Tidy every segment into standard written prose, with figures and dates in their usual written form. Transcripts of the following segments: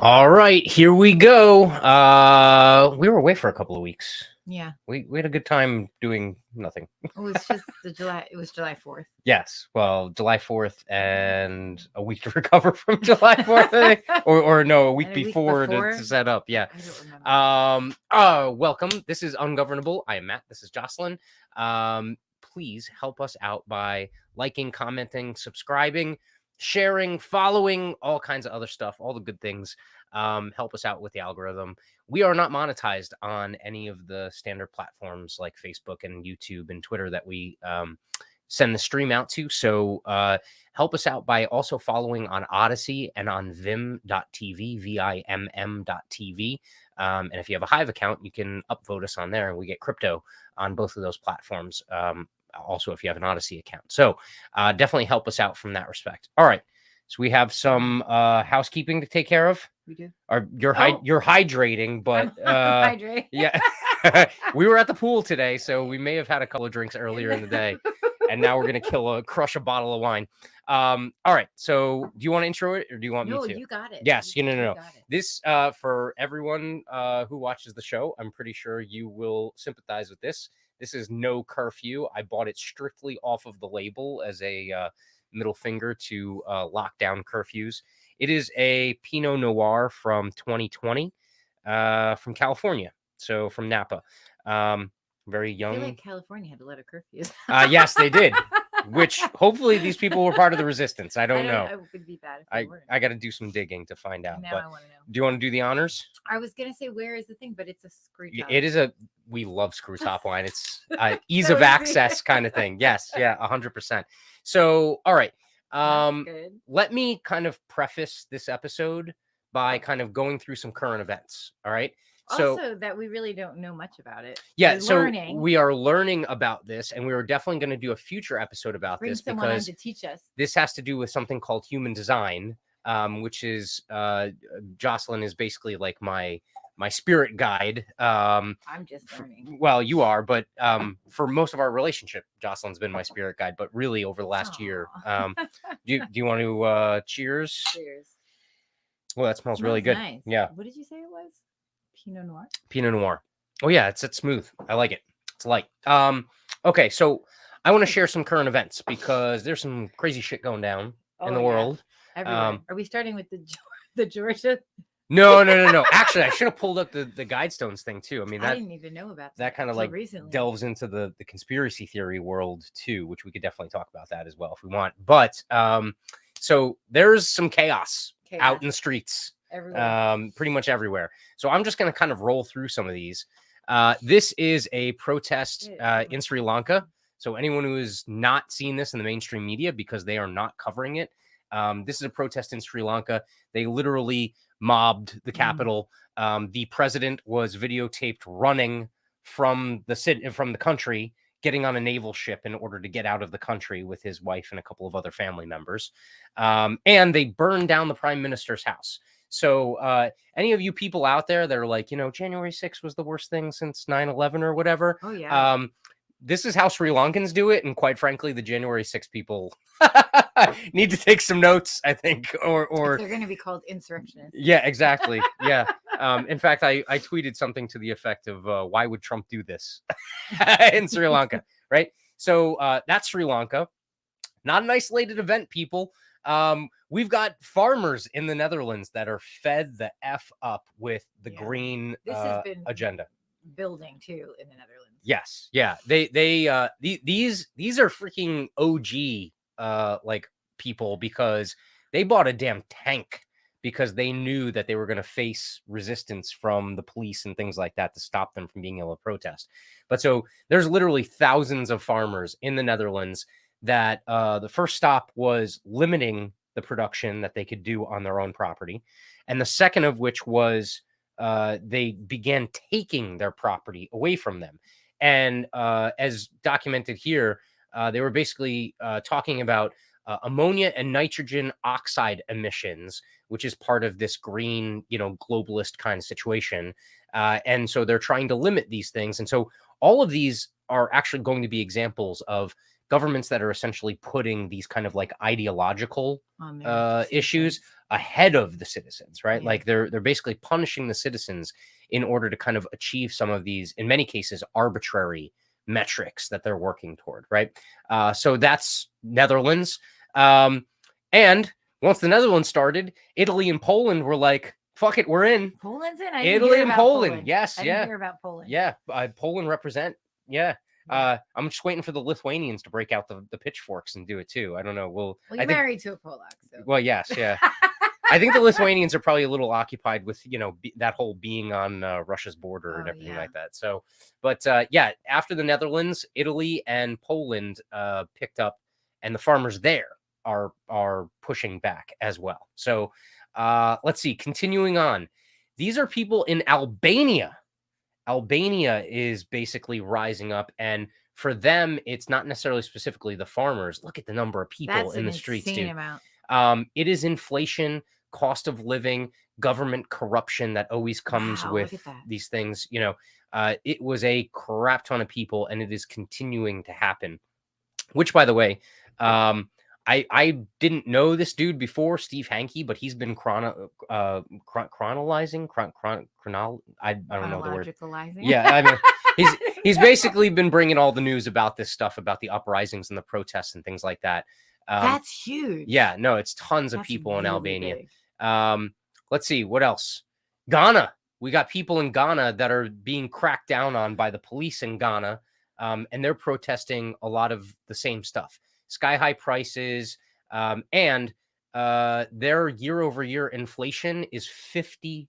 All right, here we go. We were away for a couple of weeks. Yeah, We had a good time doing nothing. it was just the July. It was July 4th. Yes, well, July 4th and a week to recover from July 4th, I think. or no, a week And a week before before? to set up. Yeah. I don't remember. Welcome. This is Ungovernable. I am Matt. This is Jocelyn. Please help us out by liking, commenting, subscribing, sharing, following, all kinds of other stuff, all the good things. Help us out with the algorithm. We are not monetized on any of the standard platforms like Facebook and YouTube and Twitter that we send the stream out to. So help us out by also following on Odyssey and on vim.tv, VIMM.tv. And if you have a Hive account, you can upvote us on there and we get crypto on both of those platforms. Also, if you have an Odyssey account. So definitely help us out from that respect. All right. So we have some housekeeping to take care of. We do. You're hydrating, but Hydrate. yeah. We were at the pool today, so we may have had a couple of drinks earlier in the day, and now we're gonna crush a bottle of wine. All right. So do you want to intro it, or do you want me to? No, you got it. Yes. You No. got it. This for everyone who watches the show, I'm pretty sure you will sympathize with this. This is no curfew. I bought it strictly off of the label as a middle finger to lockdown curfews. It is a Pinot Noir from 2020 from California. So from Napa. Very young. I feel like California had a lot of curfews. Yes, they did. Which hopefully these people were part of the resistance. I don't know. It would be bad if I they weren't. got to do some digging to find out. Now But I want to know. do you want to do the honors? I was gonna say where is the thing, but it's a screw top. It is we love screw top wine. It's ease So of easy. access kind of thing. Yes, yeah, 100%. So, all right. Sounds good. Let me kind of preface this episode by kind of going through some current events. All right. So Also, that we really don't know much about it. yeah, We're so learning. we are learning about this, and we are definitely going to do a future episode about Bring this someone on because to teach us. this has to do with something called human design, which is Jocelyn is basically like my spirit guide. I'm just learning. Well, you are, but for most of our relationship, Jocelyn's been my spirit guide. But really, over the last year, do you want to cheers? Cheers. Well, that smells really good. Nice. Yeah. What did you say it was? Pinot Noir. Pinot Noir. Oh yeah, it's smooth. I like it. It's light. Okay, so I want to share some current events because there's some crazy shit going down in the world. Everywhere. Are we starting with the Georgia? No. Actually, I should have pulled up the Guidestones thing too. I mean, I didn't even know about that kind of till like recently. delves into the conspiracy theory world too, which we could definitely talk about that as well if we want. But so there's some chaos out in the streets. Everywhere. Pretty much everywhere. So I'm just going to kind of roll through some of these. This is a protest in Sri Lanka. So anyone who has not seen this in the mainstream media because they are not covering it, this is a protest in Sri Lanka. They literally mobbed the capital. The president was videotaped running from the country, getting on a naval ship in order to get out of the country with his wife and a couple of other family members. And they burned down the prime minister's house. So any of you people out there that are like, January 6th was the worst thing since 9/11 or whatever. Oh, yeah. This is how Sri Lankans do it. And quite frankly, the January 6th people need to take some notes, I think, or they're going to be called insurrectionists. Yeah, exactly. Yeah. In fact, I tweeted something to the effect of why would Trump do this in Sri Lanka? Right. So that's Sri Lanka. Not an isolated event, people. We've got farmers in the Netherlands that are fed the F up with the green agenda. Building too in the Netherlands. Yes. Yeah. These are freaking OG like people because they bought a damn tank because they knew that they were going to face resistance from the police and things like that to stop them from being able to protest. But so there's literally thousands of farmers in the Netherlands that the first stop was limiting the production that they could do on their own property. And the second of which was they began taking their property away from them. And as documented here, they were basically talking about ammonia and nitrogen oxide emissions, which is part of this green, globalist kind of situation. And so they're trying to limit these things. And so all of these are actually going to be examples of governments that are essentially putting these kind of like ideological On their issues citizens. ahead of the citizens, right? Yeah. Like they're basically punishing the citizens in order to kind of achieve some of these, in many cases, arbitrary metrics that they're working toward, right? So that's Netherlands. And once the Netherlands started, Italy and Poland were like, fuck it, we're in. Poland's in. I didn't Italy hear and about Poland. Yes, I yeah. didn't hear about Poland. Yeah, Poland represent. Yeah. Yeah. I'm just waiting for the Lithuanians to break out the pitchforks and do it too. I don't know. Well, I you're think, married to a Polak, so. well, yes, yeah. I think the Lithuanians are probably a little occupied with, that whole being on Russia's border and Oh, everything yeah. like that. So, but yeah, after the Netherlands, Italy and Poland picked up, and the farmers there are pushing back as well. So, let's see. Continuing on, these are people in Albania. Albania is basically rising up, and for them, it's not necessarily specifically the farmers. Look at the number of people That's in an the streets, insane dude. amount. It is inflation, cost of living, government corruption that always comes Wow, look at with that. these things. It was a crap ton of people, and it is continuing to happen. Which, by the way, I didn't know this dude before, Steve Hanke, but he's been chronolizing. I don't know the word. Chronologicalizing. Yeah, I mean, he's basically been bringing all the news about this stuff, about the uprisings and the protests and things like that. That's huge. Yeah, no, it's tons of That's people in really Albania. big. Let's see, what else? Ghana. We got people in Ghana that are being cracked down on by the police in Ghana, and they're protesting a lot of the same stuff. Sky high prices, and their year-over-year inflation is 50%.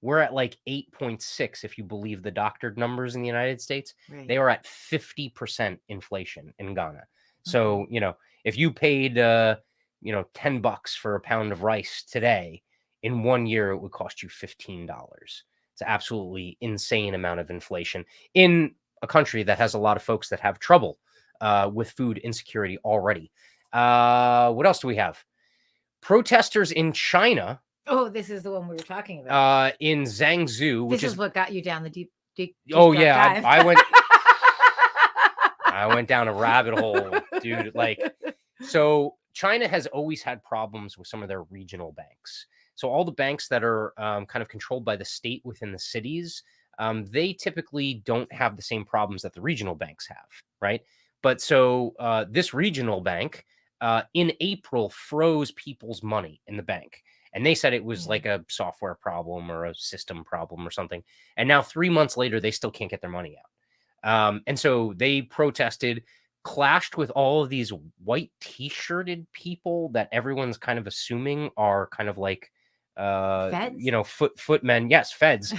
We're at like 8.6 if you believe the doctored numbers in the United States. Right. They are at 50% inflation in Ghana. So, Okay. if you paid $10 for a pound of rice today, in 1 year it would cost you $15. It's an absolutely insane amount of inflation in a country that has a lot of folks that have trouble with food insecurity already. What else do we have? Protesters in China. Oh, this is the one we were talking about. In Zhangzhou, which This is what got you down the deep oh dark yeah, dive. I went down a rabbit hole, dude. Like, so China has always had problems with some of their regional banks. So all the banks that are kind of controlled by the state within the cities, they typically don't have the same problems that the regional banks have, right? But so this regional bank in April froze people's money in the bank. And they said it was like a software problem or a system problem or something. And now 3 months later, they still can't get their money out. And so they protested, clashed with all of these white t-shirted people that everyone's kind of assuming are kind of like, Feds? Footmen. Yes, feds.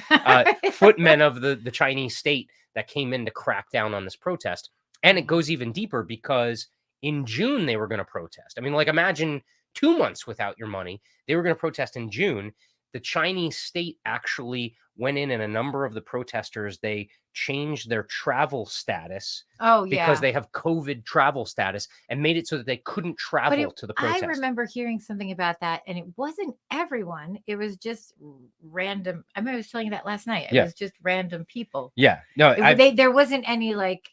Footmen of the Chinese state that came in to crack down on this protest. And it goes even deeper because in June, they were going to protest. I mean, like, imagine 2 months without your money. They were going to protest in June. The Chinese state actually went in, and a number of the protesters, they changed their travel status. Oh, yeah. Because they have COVID travel status and made it so that they couldn't travel to the protest. I remember hearing something about that, and it wasn't everyone. It was just random. I mean, I was telling you that last night. It was just random people. Yeah. No, there wasn't any like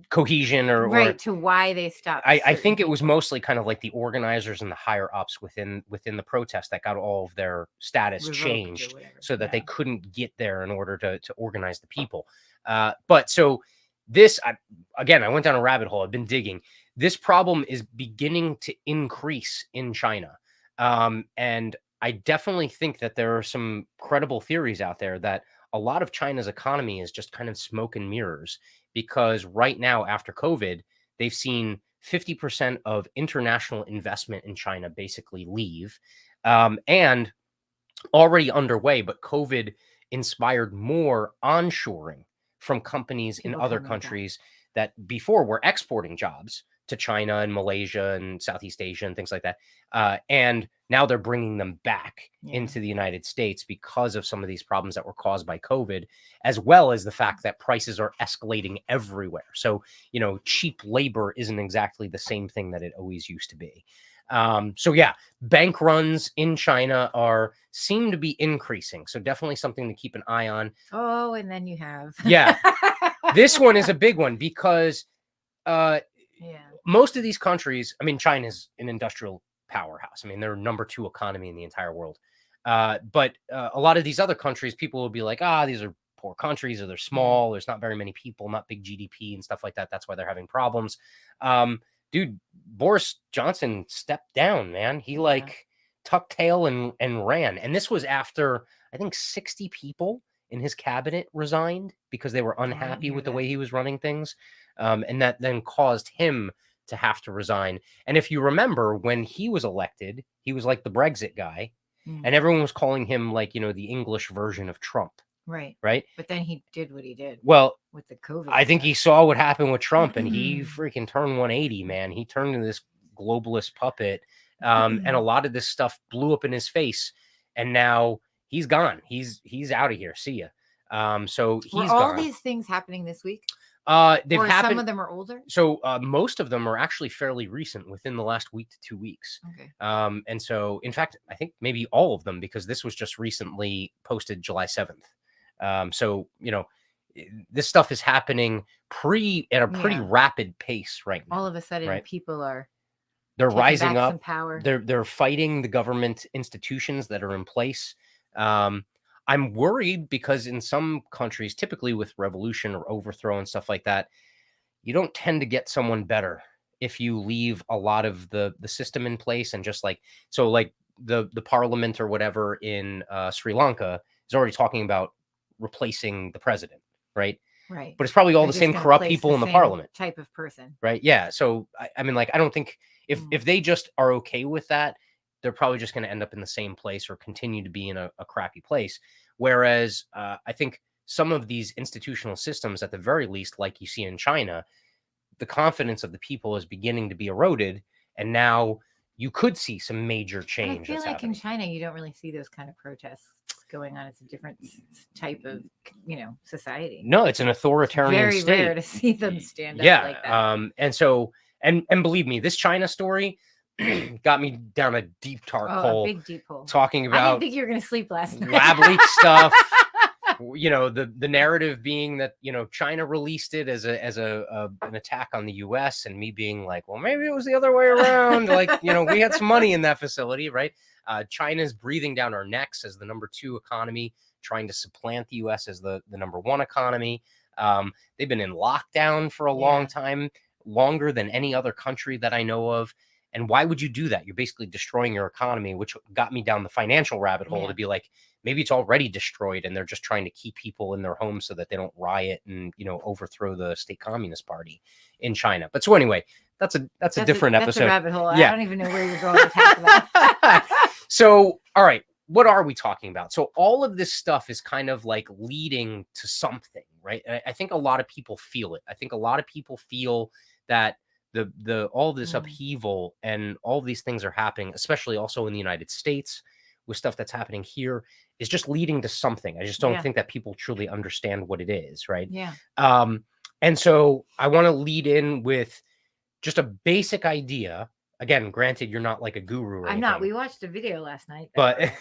cohesion or to why they stopped. I think it was mostly kind of like the organizers and the higher ups within the protest that got all of their status changed so that they couldn't get there in order to organize the people. But so this, again, I went down a rabbit hole. I've been digging. This problem is beginning to increase in China. And I definitely think that there are some credible theories out there that a lot of China's economy is just kind of smoke and mirrors, because right now, after COVID, they've seen 50% of international investment in China basically leave, and already underway, but COVID inspired more onshoring from companies in other countries that before were exporting jobs to China and Malaysia and Southeast Asia and things like that. And now they're bringing them back into the United States because of some of these problems that were caused by COVID, as well as the fact that prices are escalating everywhere. So, cheap labor isn't exactly the same thing that it always used to be. So yeah, bank runs in China seem to be increasing. So definitely something to keep an eye on. Oh, and then you have. Yeah. This one is a big one because most of these countries, I mean, China's an industrial powerhouse. I mean, they're number 2 economy in the entire world. But a lot of these other countries, people will be like, these are poor countries, or they're small. There's not very many people, not big GDP and stuff like that. That's why they're having problems. Dude, Boris Johnson stepped down, man. He like tucked tail and ran. And this was after, I think, 60 people in his cabinet resigned because they were unhappy with the way he was running things. And that then caused him to have to resign. And if you remember, when he was elected, he was like the Brexit guy. And everyone was calling him like, the English version of Trump. Right. But then he did what he did. Well, with the COVID. I think he saw what happened with Trump, and he freaking turned 180, man. He turned into this globalist puppet. And a lot of this stuff blew up in his face. And now he's gone. He's out of here. See ya. So he's Were all these things happening this week? They've happened. Some of them are older. So most of them are actually fairly recent, within the last week to 2 weeks. Okay. And so, in fact, I think maybe all of them, because this was just recently posted July 7th. So this stuff is happening at a pretty rapid pace right now. All of a sudden, people they're rising up. Some power. They're fighting the government institutions that are in place. I'm worried because in some countries, typically with revolution or overthrow and stuff like that, you don't tend to get someone better if you leave a lot of the system in place. And just like the parliament or whatever in Sri Lanka is already talking about replacing the president, right? Right. But it's probably all the same corrupt people in the parliament. Type of person. Right. Yeah. So I mean, like, I don't think if they just are okay with that, they're probably just going to end up in the same place or continue to be in a crappy place. Whereas I think some of these institutional systems, at the very least, like you see in China, the confidence of the people is beginning to be eroded. And now you could see some major change. I feel like in China, you don't really see those kind of protests going on. It's a different type of, society. No, it's an authoritarian state. Very rare to see them stand up like that. And so, and believe me, this China story got me down a deep dark hole. A big deep hole. Talking about, I didn't think you were going to sleep last night. Lab leak stuff. The narrative being that China released it as an attack on the U.S. and me being like, well, maybe it was the other way around. Like, we had some money in that facility, right? China's breathing down our necks as the number 2 economy, trying to supplant the U.S. as the number 1 economy. They've been in lockdown for a long time, longer than any other country that I know of. And why would you do that? You're basically destroying your economy, which got me down the financial rabbit hole to be like, maybe it's already destroyed and they're just trying to keep people in their homes so that they don't riot and, overthrow the state communist party in China. But so anyway, that's a different episode. That's a rabbit hole. I don't even know where you're going to talk about. So, all right, what are we talking about? So all of this stuff is kind of like leading to something, right? I think a lot of people feel it. I think a lot of people feel that all this upheaval and all these things are happening, especially also in the United States with stuff that's happening here, is just leading to something. I just don't think that people truly understand what it is, right? Yeah. And so I want to lead in with just a basic idea. Again, granted, you're not like a guru or anything. I'm not. We watched a video last night. But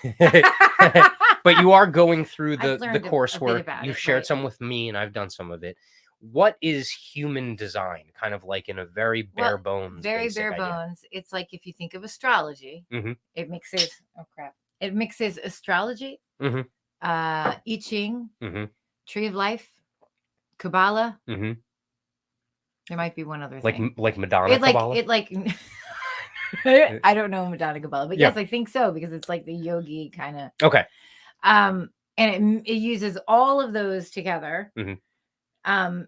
but you are going through the coursework. You've shared some with me, and I've done some of it. What is human design? Kind of like in a very bare bones. Very bare bones. It's like if you think of astrology, it mixes. Oh crap! It mixes astrology, I Ching, Tree of Life, Kabbalah. There might be one other thing. Like Madonna Kabbalah. I don't know Madonna Kabbalah, but yes, I think so, because it's like the yogi kind of. Okay. And it uses all of those together. I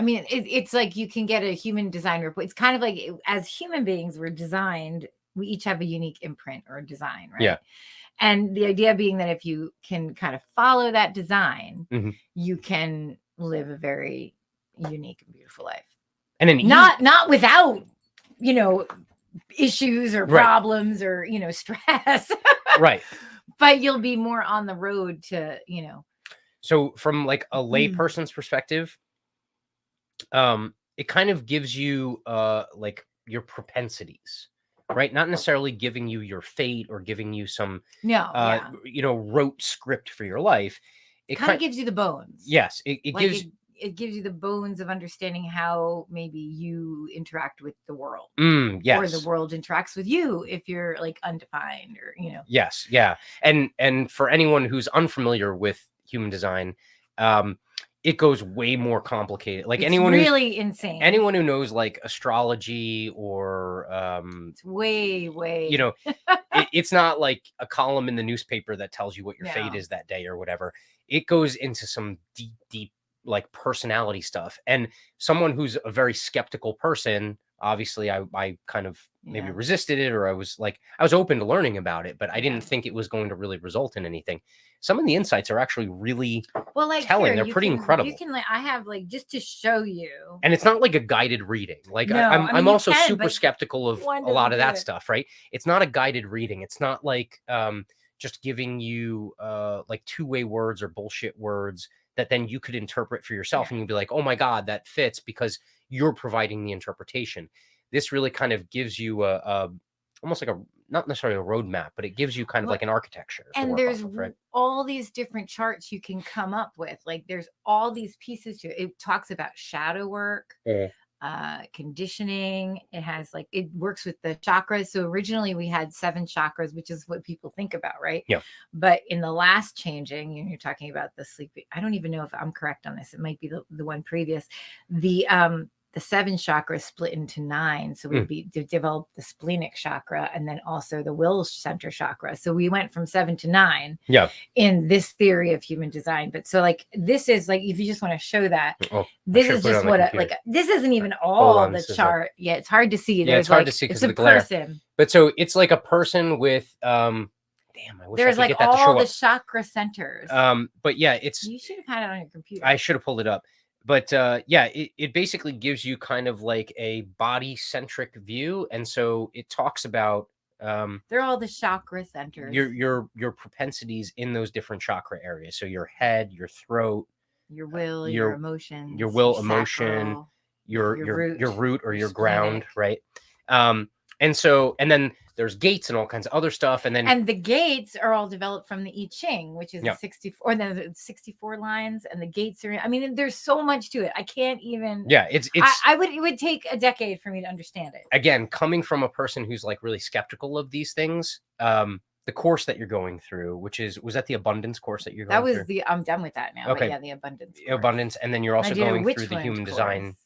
mean, it's like you can get a human design report. It's kind of like, as human beings, we're designed, we each have a unique imprint or design, right? Yeah. And the idea being that if you can kind of follow that design, you can live a very unique and beautiful life. And then not without, issues or problems or, stress. Right. But you'll be more on the road to, So from like a layperson's perspective, it kind of gives you like your propensities, right? Not necessarily giving you your fate or giving you some rote script for your life. It kind of gives you the bones. Yes, it gives it gives you the bones of understanding how maybe you interact with the world. Yes. Or the world interacts with you if you're like undefined, or Yes, yeah. And for anyone who's unfamiliar with human design, it goes way more complicated. Like it's really insane. Anyone who knows like astrology or it's way it's not like a column in the newspaper that tells you what your fate is that day or whatever. It goes into some deep like personality stuff. And someone who's a very skeptical person, obviously I kind of maybe resisted it, or I was open to learning about it, but I didn't think it was going to really result in anything. Some of the insights are actually really telling. They're pretty incredible. You can I have just to show you. And it's not like a guided reading. Like I'm also super skeptical of a lot of that stuff, right? It's not a guided reading. It's not like just giving you like two-way words or bullshit words that then you could interpret for yourself, and you'd be like, oh my God, that fits, because you're providing the interpretation. This really kind of gives you a almost like not necessarily a roadmap, but it gives you kind of like an architecture. And there's all these different charts you can come up with. Like there's all these pieces to it. It talks about shadow work, conditioning. It has it works with the chakras. So originally we had 7 chakras, which is what people think about, right? Yeah. But in the last changing, you're talking about the sleeping. I don't even know if I'm correct on this. It might be the one previous. The 7 chakras split into 9. So we developed the splenic chakra, and then also the will center chakra. So we went from 7 to 9 in this theory of human design. But so this is if you just want to show that, this is just what this isn't even all the chart. Yeah, it's hard to see. It's hard to see because of the glare. Person. But so it's like a person with damn, I wish there's I could get that all to show the up. chakra centers. But yeah, it's you should have had it on your computer. I should have pulled it up. But it basically gives you kind of like a body-centric view. And so it talks about they're all the chakra centers. Your propensities in those different chakra areas. So your head, your throat, your will, your emotions, your emotion, your root or your ground, right? And then there's gates and all kinds of other stuff. And the gates are all developed from the I Ching, which is 64, and then the 64 lines, and the gates are, there's so much to it. I can't even, it would take a decade for me to understand it. Again, coming from a person who's really really of these things, the course that you're going through, was that the abundance course that you're going through? I'm done with that now. Okay. But the abundance course. Abundance. And then you're also going through the human design.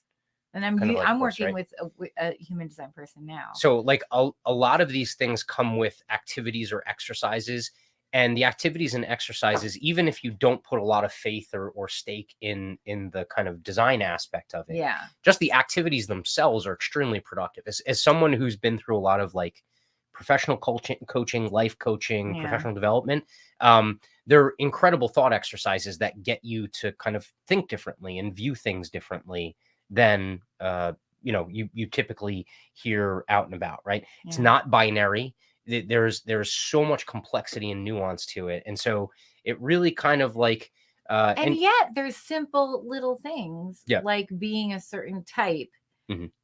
And I'm working with a human design person now. So a lot of these things come with activities or exercises, and the activities and exercises, even if you don't put a lot of faith or stake in the kind of design aspect of it, just the activities themselves are extremely productive. As someone who's been through a lot of professional coaching, life coaching, professional development, they're incredible thought exercises that get you to kind of think differently and view things differently than you typically hear out and about, right? It's not binary. There's so much complexity and nuance to it, and so it really kind of and yet there's simple little things like being a certain type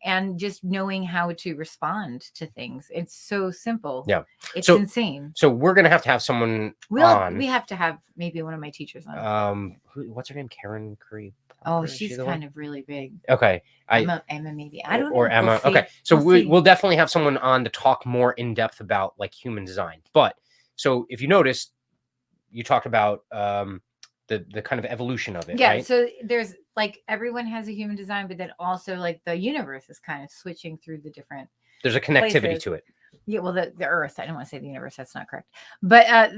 and just knowing how to respond to things. It's so simple. It's insane. So we're gonna have to have someone on. We have to have maybe one of my teachers on. What's her name? Karen Curry. Oh, she's kind of really big. Okay. Emma maybe. I don't know. Or Emma. Okay. So we'll definitely have someone on to talk more in depth about human design. But so if you notice, you talked about the kind of evolution of it. Right? So there's everyone has a human design, but then also the universe is kind of switching through the different. There's a connectivity to it. Yeah, well, the Earth. I don't want to say the universe. That's not correct. But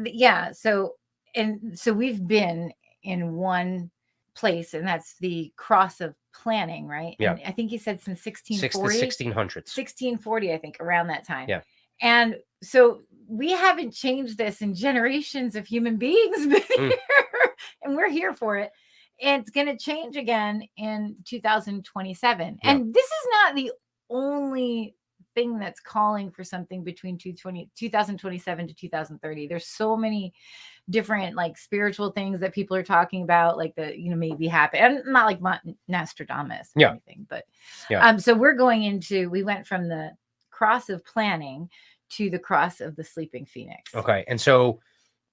So we've been in one place, and that's the cross of planning, right? Yeah. And I think he said since 1640. 1600s. 1640, I think, around that time. Yeah. And so we haven't changed this in generations of human beings been here, and we're here for it. And it's going to change again in 2027. Yeah. And this is not the only thing that's calling for something between 2027 to 2030. There's so many different spiritual things that people are talking about, maybe happen, and not Nostradamus or anything, but so we went from the cross of planning to the cross of the sleeping phoenix. Okay. And so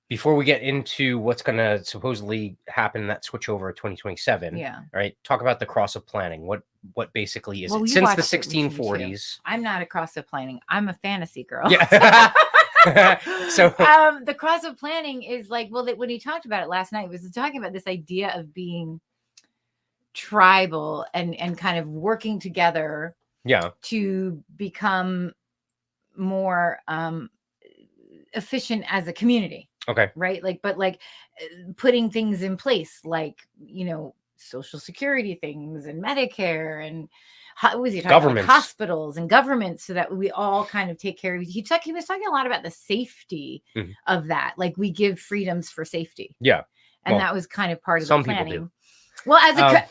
before we get into what's going to supposedly happen in that switch over 2027, Yeah. right? Talk about the cross of planning. What basically is Well, it? you Since the watched it recently, too. 1640s. I'm not a cross of planning. I'm a fantasy girl. Yeah. So the cross of planning is like, well, when he talked about it last night, was talking about this idea of being tribal and kind of working together yeah, to become more efficient as a community. okay. Right. Like, but like putting things in place, like, social security things and Medicare and what was he talking about? Like hospitals and governments, so that we all kind of take care of. He was talking a lot about the safety of that. Like, we give freedoms for safety. Yeah. And that was kind of part of some the planning. People do. Well,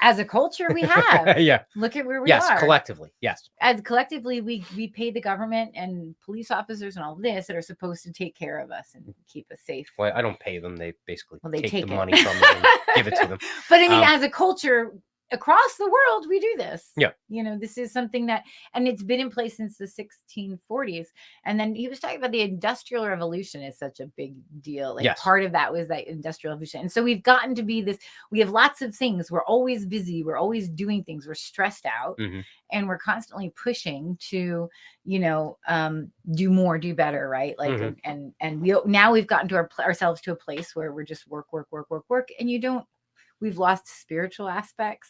as a culture, we have. Yeah. Look at where we yes, are. collectively. Yes. As collectively, we pay the government and police officers and all this that are supposed to take care of us and keep us safe. Well, I don't pay them. They basically take the it. money from me and give it to them. But I mean, as a culture across the world, we do this. Yeah. This is something that, and it's been in place since the 1640s. And then he was talking about the Industrial Revolution is such a big deal. Like, yes. Part of that was that Industrial Revolution. And so we've gotten to be this, we have lots of things. We're always busy. We're always doing things. We're stressed out. And we're constantly pushing to, do more, do better, right? Like, and we've gotten to ourselves to a place where we're just work. And we've lost spiritual aspects.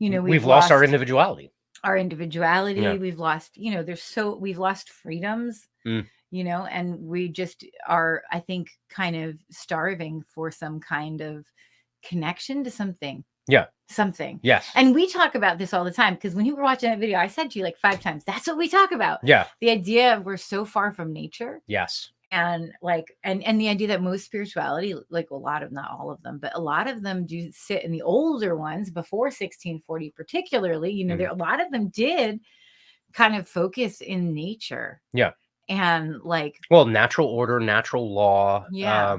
We've lost our individuality. Yeah. We've lost, we've lost freedoms, and we just are, I think, kind of starving for some kind of connection to something. Yeah. Something. Yes. And we talk about this all the time, because when you were watching that video, I said to you like 5 times, that's what we talk about. Yeah. The idea of we're so far from nature. Yes. And like, and the idea that most spirituality, like a lot of, not all of them, but a lot of them do sit in the older ones before 1640, particularly, there, a lot of them did kind of focus in nature. Yeah. And like, well, natural order, natural law, yeah.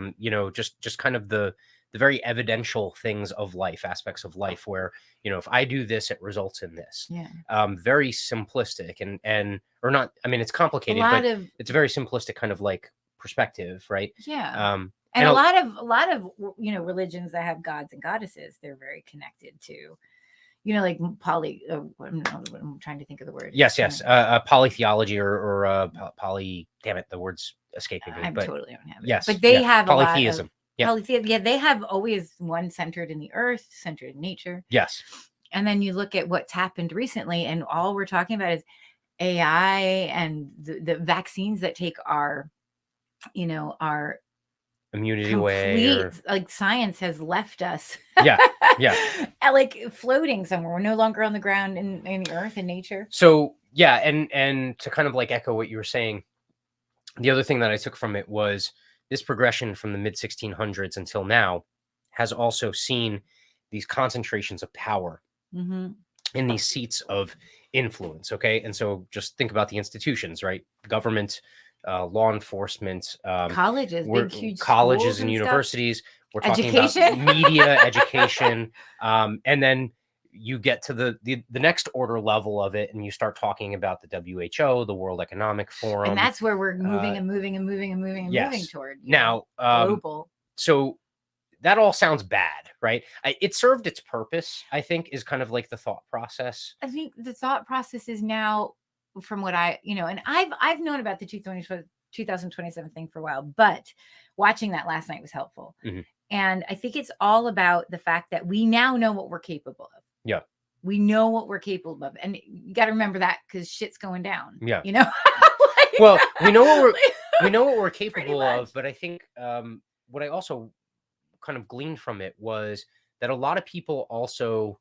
Just kind of the very evidential things of life, aspects of life where, if I do this, it results in this. Yeah. Very simplistic or not. I mean, it's complicated, but it's a very simplistic kind of like perspective, right? Yeah. And a lot of religions that have gods and goddesses, they're very connected to, like I'm trying to think of the word. Yes. Polytheology or poly. Damn it, the word's escaping me. I totally don't have it. Yes, but they have polytheism. Yeah, they have always one centered in the earth, centered in nature. Yes. And then you look at what's happened recently, and all we're talking about is AI and the vaccines that take our immunity away. Like, science has left us. Yeah. Like floating somewhere. We're no longer on the ground in the earth and nature. So yeah, and to kind of like echo what you were saying, the other thing that I took from it was this progression from the mid 1600s until now has also seen these concentrations of power in these seats of influence. Okay. And so just think about the institutions, right? Government, law enforcement, colleges, big, huge colleges and universities. Stuff. We're talking about media, education. And then you get to the next order level of it, and you start talking about the WHO, the World Economic Forum. And that's where we're moving and moving toward. Now, global. So that all sounds bad, right? It served its purpose, I think, is kind of like the thought process. I think the thought process is now, from what I, and I've known about the 2027 thing for a while, but watching that last night was helpful. And I think it's all about the fact that we now know what we're capable of. Yeah. We know what we're capable of. And you got to remember that, because shit's going down. Yeah. Like, well, we know what we're capable of, but I think what I also kind of gleaned from it was that a lot of people also,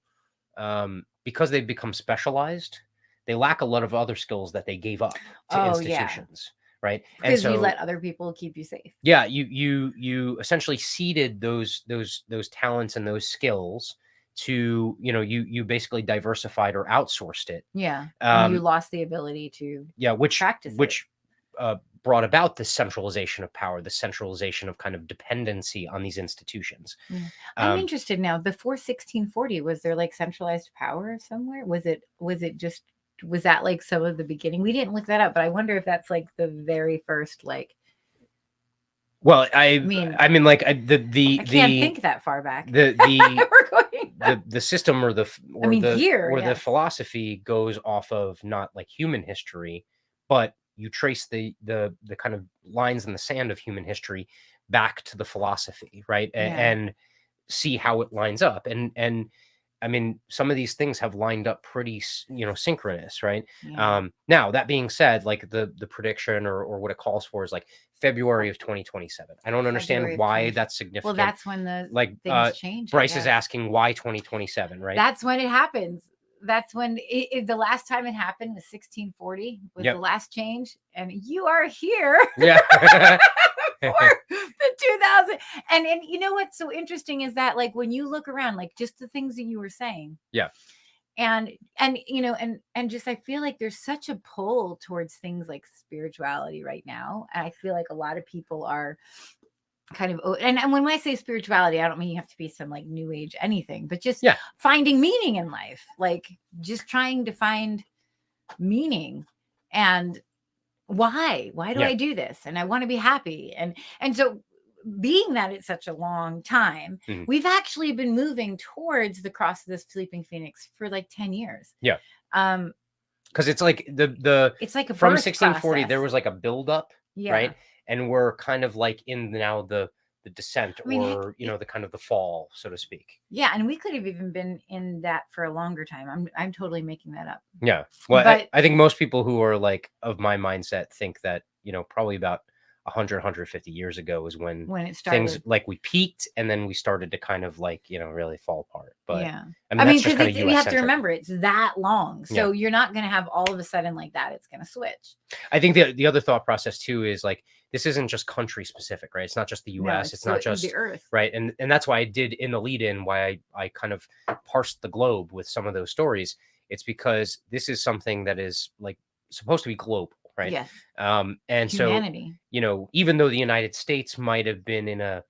because they've become specialized, they lack a lot of other skills that they gave up to institutions. Yeah. Right. Because you let other people keep you safe. Yeah. You essentially ceded those talents and those skills to, you basically diversified or outsourced it. Yeah. And you lost the ability to practice which brought about the centralization of power, the centralization of kind of dependency on these institutions. Yeah. I'm interested now. Before 1640, was there like centralized power somewhere? Was that like some of the beginning? We didn't look that up, but I wonder if that's like the very first, like, Well, I mean, like I can't think that far back. The We're going the system or the philosophy goes off of not like human history, but you trace the kind of lines in the sand of human history back to the philosophy, right? And see how it lines up. And I mean, some of these things have lined up pretty, synchronous, right? Now that being said, like the prediction or what it calls for is like February of 2027. I don't understand why that's significant. Well, that's when the things change. Bryce is asking why 2027, right? That's when it happens. That's when the last time it happened was 1640 was the last change, and you are here. Yeah. For the 2000. And you know what's so interesting is that, like, when you look around, like just the things that you were saying, and just I feel like there's such a pull towards things like spirituality right now, and I feel like a lot of people are kind of, and when I say spirituality, I don't mean you have to be some like new age anything, but just finding meaning in life, like just trying to find meaning. And why do I do this? And I want to be happy. And so being that it's such a long time, we've actually been moving towards the cross of the sleeping phoenix for like 10 years. Because it's like it's like from 1640 there was like a buildup, right? And we're kind of like in now the descent, or the kind of the fall, so to speak. And we could have even been in that for a longer time. I'm totally making that up. Well, but I think most people who are like of my mindset think that probably about 150 years ago is when it started. Things like we peaked and then we started to kind of like really fall apart. But I mean, because you have to remember it's that long, so you're not going to have all of a sudden like that. It's going to switch. I think the other thought process too is like, this isn't just country specific, right? It's not just the US. It's not just the earth, right? And that's why I did in the lead in why I kind of parsed the globe with some of those stories. It's because this is something that is like supposed to be global, right? Yes. And humanity. So, even though the United States might have been in a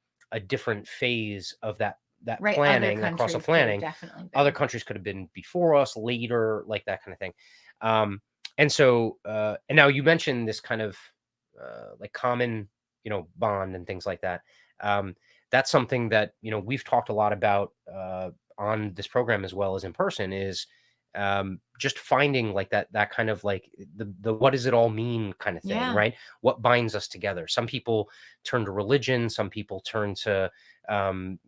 different phase of that planning, that cross of planning, other countries could have been before us, later, like that kind of thing. And so, and now you mentioned this kind of like common, bond and things like that. That's something that, we've talked a lot about on this program as well as in person, is just finding like that kind of like the what does it all mean kind of thing, right? What binds us together? Some people turn to religion, some people turn to other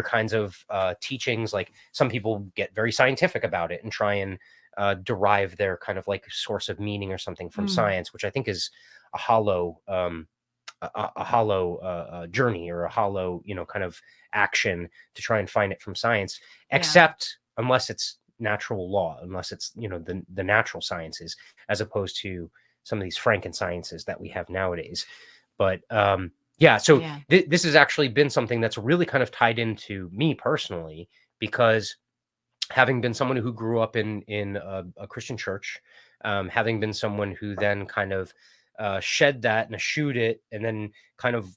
kinds of teachings. Like some people get very scientific about it and try and derive their kind of like source of meaning or something from science, which I think is a hollow journey, or a hollow kind of action to try and find it from science, except unless it's natural law, unless it's the natural sciences, as opposed to some of these Frankensciences that we have nowadays. But this has actually been something that's really kind of tied into me personally, because having been someone who grew up in a Christian church, having been someone who then kind of shed that and eschewed it, and then kind of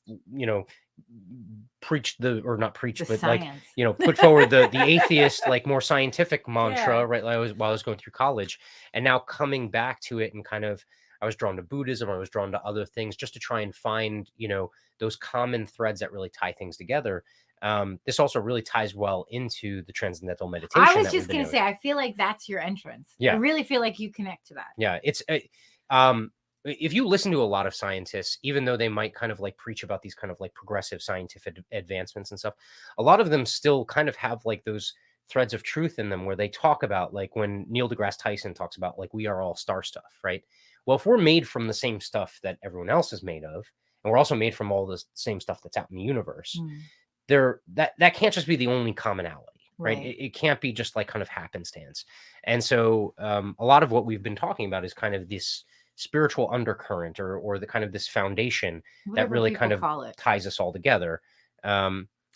preached not preached, but science. Like put forward the atheist, like more scientific mantra, right? While I was going through college, and now coming back to it, and kind of I was drawn to Buddhism, I was drawn to other things, just to try and find those common threads that really tie things together. This also really ties well into the transcendental meditation. I was just going to say, I feel like that's your entrance. I really feel like you connect to that. Yeah, it's if you listen to a lot of scientists, even though they might kind of like preach about these kind of like progressive scientific advancements and stuff, a lot of them still kind of have like those threads of truth in them, where they talk about, like when Neil deGrasse Tyson talks about like we are all star stuff, right? Well, if we're made from the same stuff that everyone else is made of, and we're also made from all the same stuff that's out in the universe, that can't just be the only commonality, right? It can't be just like kind of happenstance. And so a lot of what we've been talking about is kind of this spiritual undercurrent, or the kind of this foundation that really kind of ties us all together.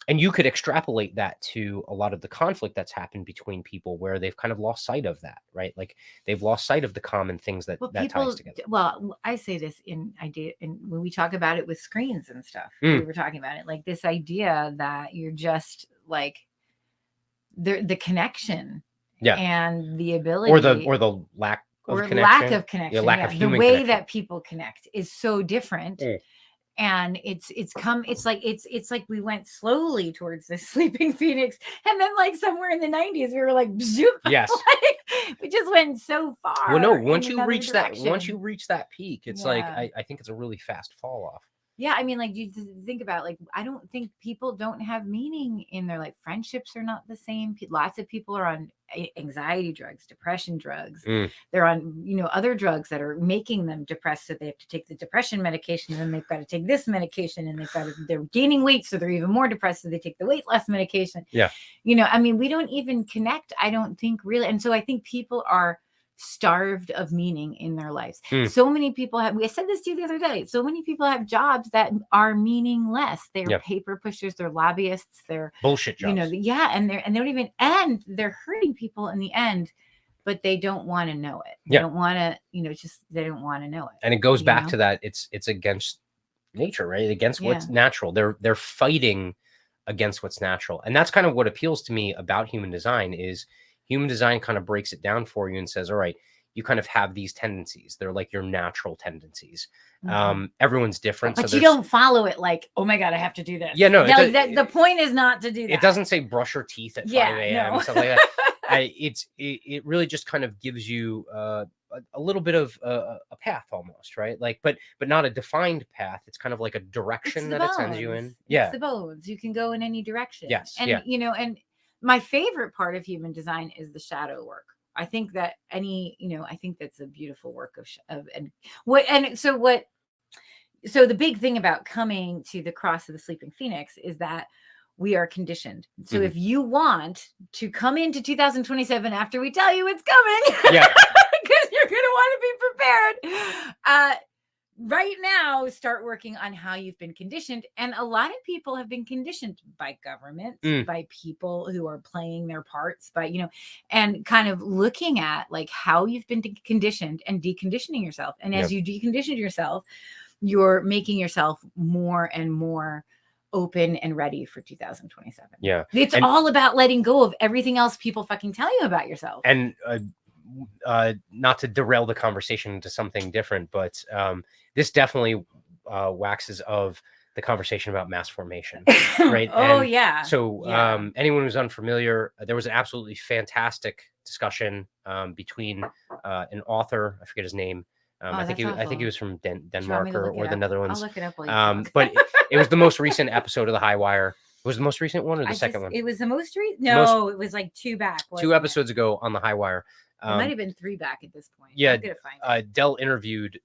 And you could extrapolate that to a lot of the conflict that's happened between people, where they've kind of lost sight of that, right? Like they've lost sight of the common things that ties together. Well, I say this and when we talk about it with screens and stuff, we were talking about it, like this idea that you're just like the connection, and the ability, or the lack of connection. Lack of connection. Lack of human the way connection. That people connect is so different. and it's like we went slowly towards this sleeping phoenix, and then like somewhere in the 90s we were like zoop, Yes. like, we just went so far. Well, no, once you reach that peak, it's like I think it's a really fast fall off. Yeah, I mean, like, you think about, like, I don't think people don't have meaning in their life. Friendships are not the same. Lots of people are on anxiety drugs, depression drugs. They're on, other drugs that are making them depressed. So they have to take the depression medication, and then they've got to take this medication, and they're gaining weight, so they're even more depressed. So they take the weight loss medication. Yeah. I mean, we don't even connect, I don't think, really. And so I think people are starved of meaning in their lives. So many people have, I said this to you the other day, so many people have jobs that are meaningless. They're paper pushers, they're lobbyists, they're bullshit jobs. And they don't even, and they're hurting people in the end, but they don't want to know it. They don't want to, they don't want to know it. And it goes back to that. It's against nature, right? Against what's natural. They're fighting against what's natural. And that's kind of what appeals to me about human design is human design kind of breaks it down for you and says, all right, you kind of have these tendencies. They're like your natural tendencies. Everyone's different. But you don't follow it like, oh my God, I have to do this. Yeah, no. The point is not to do that. It doesn't say brush your teeth at 5 a.m. No. Stuff like that. It really just kind of gives you a little bit of a path almost, right? Like, but not a defined path. It's kind of like a direction that it sends you in. It's the bones. You can go in any direction. Yes. And, and my favorite part of human design is the shadow work. I think that I think that's a beautiful work so the big thing about coming to the cross of the sleeping phoenix is that we are conditioned. So if you want to come into 2027 after we tell you it's coming, because you're going to want to be prepared, right now, start working on how you've been conditioned. And a lot of people have been conditioned by government, by people who are playing their parts, by, and kind of looking at like how you've been conditioned and deconditioning yourself. And as you decondition yourself, you're making yourself more and more open and ready for 2027. Yeah. It's all about letting go of everything else people fucking tell you about yourself. And, not to derail the conversation into something different, but this definitely waxes of the conversation about mass formation, right? So anyone who's unfamiliar, there was an absolutely fantastic discussion between an author, I forget his name. I think he was from Denmark or the Netherlands. I'll look it up while you talk. But it was the most recent episode of the High Wire. Was the most recent one or the second one? It was the most recent. No, it was like 2 back. 2 episodes ago on the High Wire. It might have been 3 back at this point. Yeah, Dell interviewed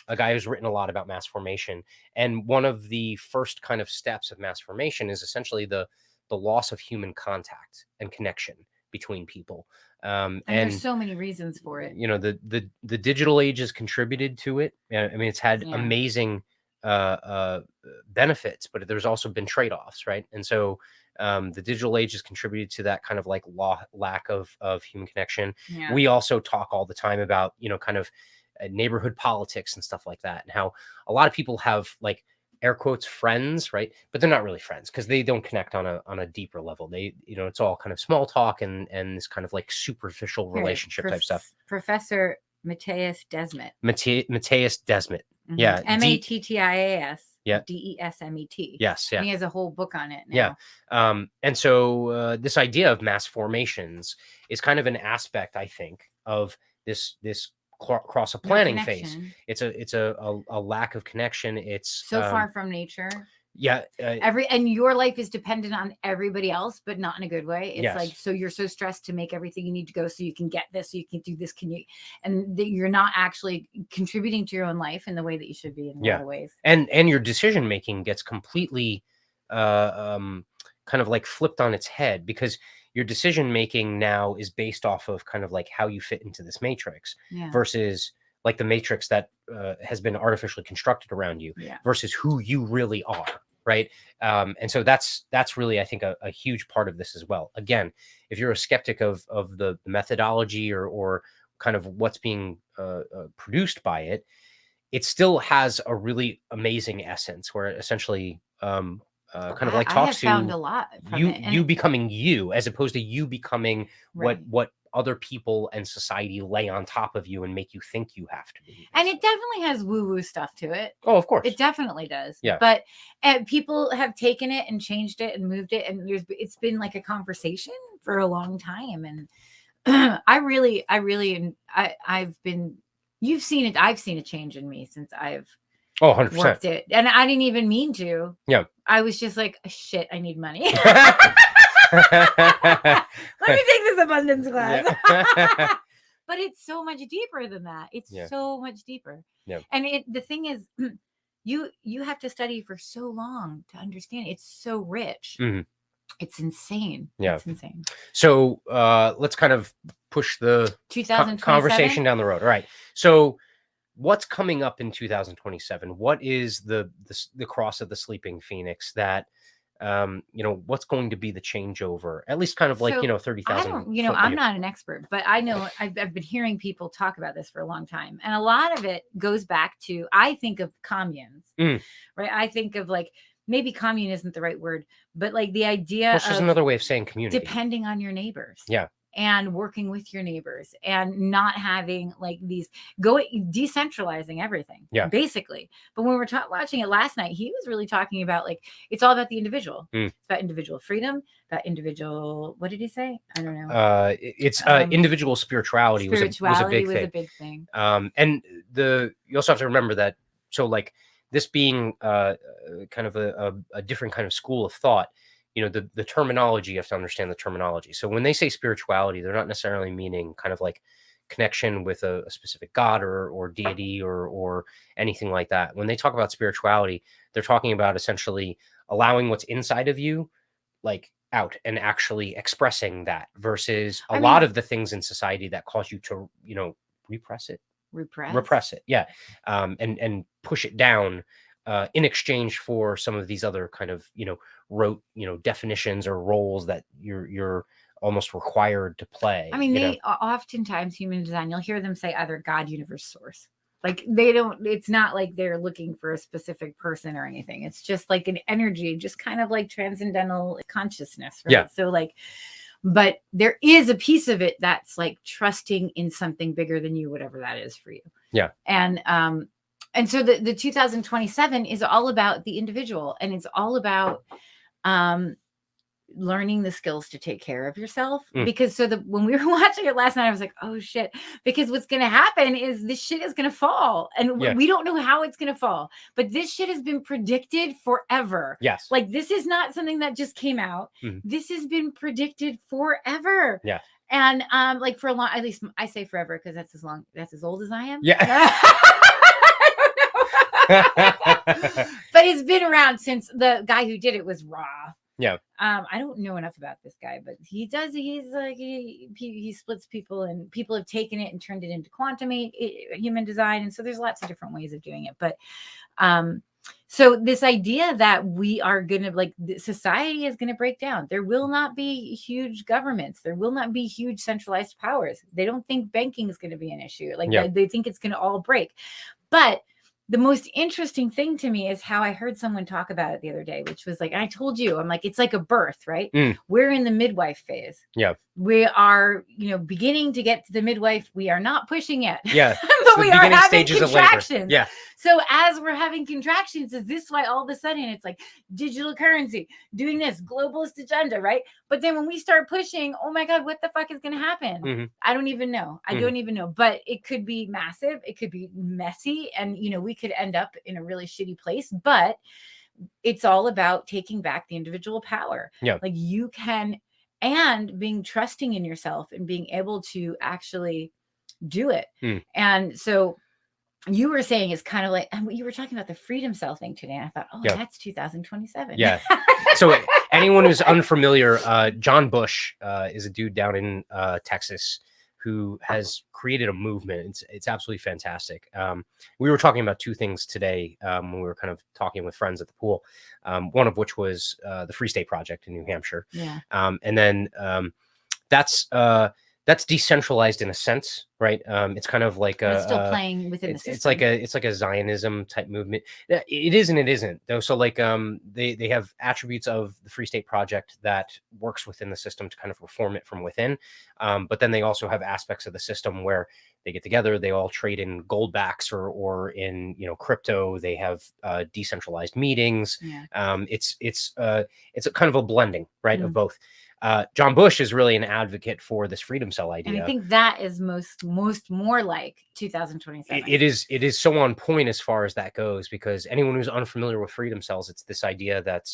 a guy who's written a lot about mass formation, and one of the first kind of steps of mass formation is essentially the loss of human contact and connection between people. And there's so many reasons for it. The digital age has contributed to it. I mean, it's had amazing benefits, but there's also been trade-offs, right? And so the digital age has contributed to that kind of like lack of human connection. We also talk all the time about kind of neighborhood politics and stuff like that, and how a lot of people have like air quotes friends, right? But they're not really friends because they don't connect on a deeper level. They it's all kind of small talk and this kind of like superficial relationship type stuff. Professor Matthias Desmet. Matthias Desmet. Yeah. Mattias. Yeah. Desmet. Yes. Yeah. And he has a whole book on it now. Yeah. And so this idea of mass formations is kind of an aspect, I think, of this cross a planning phase. It's a lack of connection. It's so far from nature. Yeah. And your life is dependent on everybody else, but not in a good way. It's like, so you're so stressed to make everything you need to go so you can get this, so you can do this, and you're not actually contributing to your own life in the way that you should be in a lot of ways. And your decision making gets completely kind of like flipped on its head, because your decision making now is based off of kind of like how you fit into this matrix versus like the matrix that has been artificially constructed around you versus who you really are. Right. And so that's really, I think, a huge part of this as well. Again, if you're a skeptic of the methodology or kind of what's being produced by it, it still has a really amazing essence where it essentially kind of like talks to found a lot from you becoming you, as opposed to you becoming what other people and society lay on top of you and make you think you have to believe. And it definitely has woo-woo stuff to it. Oh, of course. It definitely does. Yeah. But people have taken it and changed it and moved it. And it's been like a conversation for a long time. And I've been, you've seen it. I've seen a change in me since I've 100%. worked it. And I didn't even mean to. Yeah. I was just like, shit, I need money. Let me take this abundance class. Yeah. But it's so much deeper than that. It's so much deeper. Yeah. And the thing is, you have to study for so long to understand. It's so rich. Mm-hmm. It's insane. Yeah. It's insane. So let's kind of push the conversation down the road. All right. So what's coming up in 2027? What is the cross of the sleeping phoenix that what's going to be the changeover? At least kind of like, 30,000. I'm not an expert, but I know I've been hearing people talk about this for a long time. And a lot of it goes back to, I think of communes, right? I think of like, maybe commune isn't the right word, but like the idea of another way of saying community, depending on your neighbors. Yeah. And working with your neighbors and not having like these decentralizing everything, basically. But when we're watching it last night, he was really talking about like, it's all about the individual. It's about individual freedom, about individual, what did he say? I don't know. It's individual spirituality was a big thing. And you also have to remember that. So like this being kind of a different kind of school of thought, the terminology, you have to understand the terminology. So when they say spirituality, they're not necessarily meaning kind of like connection with a specific God or deity or anything like that. When they talk about spirituality, they're talking about essentially allowing what's inside of you, like out and actually expressing that versus a lot of the things in society that cause you to, repress it. Repress it. Yeah. And push it down in exchange for some of these other kind of, rote, definitions or roles that you're almost required to play. I mean, they oftentimes human design, you'll hear them say either God, universe, source. Like it's not like they're looking for a specific person or anything. It's just like an energy, just kind of like transcendental consciousness. Right? Yeah. So like, but there is a piece of it that's like trusting in something bigger than you, whatever that is for you. Yeah. And so the 2027 is all about the individual, and it's all about learning the skills to take care of yourself. Because when we were watching it last night, I was like, oh shit, because what's going to happen is this shit is going to fall, and we don't know how it's going to fall, but this shit has been predicted forever. Yes. Like this is not something that just came out. This has been predicted forever. Yeah. And like for a long, at least I say forever because that's as old as I am. Yeah. But it's been around since the guy who did it was Ra. Yeah. I don't know enough about this guy, but he's like he splits people, and people have taken it and turned it into quantum human design, and so there's lots of different ways of doing it. But so this idea that we are gonna society is gonna break down. There will not be huge governments. There will not be huge centralized powers. They don't think banking is gonna be an issue. They think it's gonna all break. But the most interesting thing to me is how I heard someone talk about it the other day, which was like, and I told you, I'm like, it's like a birth, right? We're in the midwife phase. Yeah. We are, beginning to get to the midwife. We are not pushing yet. Yeah. But we are having contractions. Yeah. So as we're having contractions, is this why all of a sudden it's like digital currency, doing this globalist agenda, right? But then when we start pushing, oh my God, what the fuck is going to happen? I don't even know. I don't even know. But it could be massive. It could be messy. And, we could end up in a really shitty place. But it's all about taking back the individual power. Yeah. Like you can, and being trusting in yourself and being able to actually do it. And so you were saying it's kind of like, you were talking about the freedom cell thing today. And I thought, that's 2027. Yeah. So anyone who's unfamiliar, John Bush is a dude down in Texas who has created a movement. It's absolutely fantastic. We were talking about two things today when we were kind of talking with friends at the pool. One of which was the Free State Project in New Hampshire. Yeah. And then that's That's decentralized in a sense, right? It's kind of like it's still playing within the system. it's like a Zionism type movement. It is and it isn't though. So like they have attributes of the Free State Project that works within the system to kind of reform it from within. But then they also have aspects of the system where they get together, they all trade in gold backs or in crypto. They have decentralized meetings. Yeah. It's a kind of a blending, right, of both. John Bush is really an advocate for this freedom cell idea. And I think that is most more like 2027. It is so on point as far as that goes, because anyone who's unfamiliar with freedom cells, it's this idea that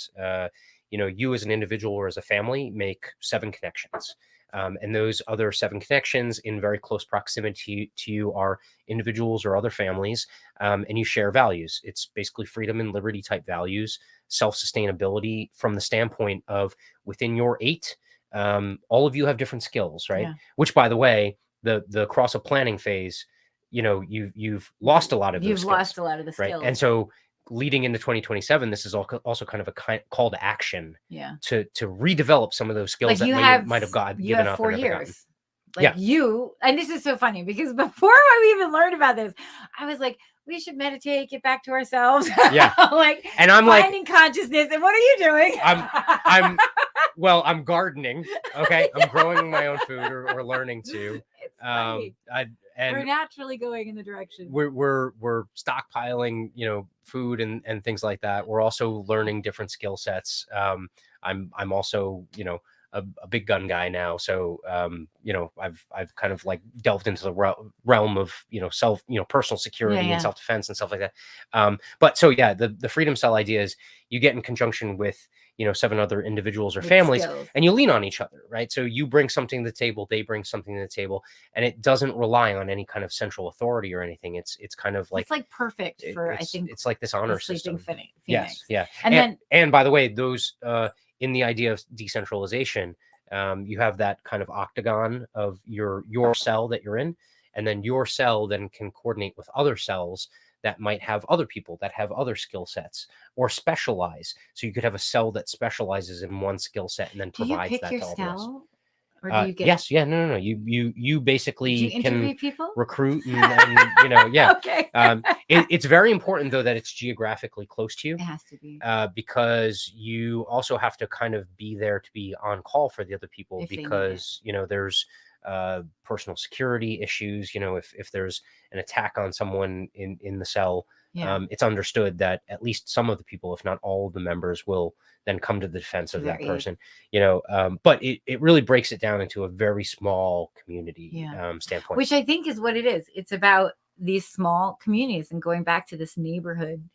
you as an individual or as a family make 7 connections. And those other 7 connections in very close proximity to you are individuals or other families, and you share values. It's basically freedom and liberty type values, self-sustainability from the standpoint of within your 8, all of you have different skills, right? Yeah. Which, by the way, the cross of planning phase, you've lost a lot of those skills, lost a lot of the right? skills. And so leading into 2027, this is also kind of a call to action, to redevelop some of those skills that might have given up. 4 years. Like and this is so funny because before I even learned about this, I was like, we should meditate, get back to ourselves. Yeah. And I'm finding consciousness. And what are you doing? I'm gardening. Okay. I'm growing my own food or learning to. It's funny. And we're naturally going in the direction. We're stockpiling, food and things like that. We're also learning different skill sets. I'm also, a big gun guy now. So, I've kind of like delved into the realm of, personal security and self-defense and stuff like that. But so, yeah, the freedom cell idea is you get in conjunction with, 7 other individuals or families, and you lean on each other, right? So you bring something to the table, they bring something to the table, and it doesn't rely on any kind of central authority or anything. It's kind of like, it's like perfect for, I think it's like this honor system. Phoenix. Yes. Yeah. And by the way, those, in the idea of decentralization, you have that kind of octagon of your cell that you're in, and then your cell then can coordinate with other cells that might have other people that have other skill sets or specialize. So you could have a cell that specializes in one skill set and then provides that to all the rest. Or do you get... Yes, yeah, no. You basically can people? Recruit and yeah. Okay. It's very important though that it's geographically close to you. It has to be. Because you also have to kind of be there to be on call for the other people, because there's personal security issues. If there's an attack on someone in the cell, it's understood that at least some of the people, if not all of the members, will then come to the defense of that person. But it really breaks it down into a very small community standpoint, which I think is what it is. It's about these small communities and going back to this neighborhood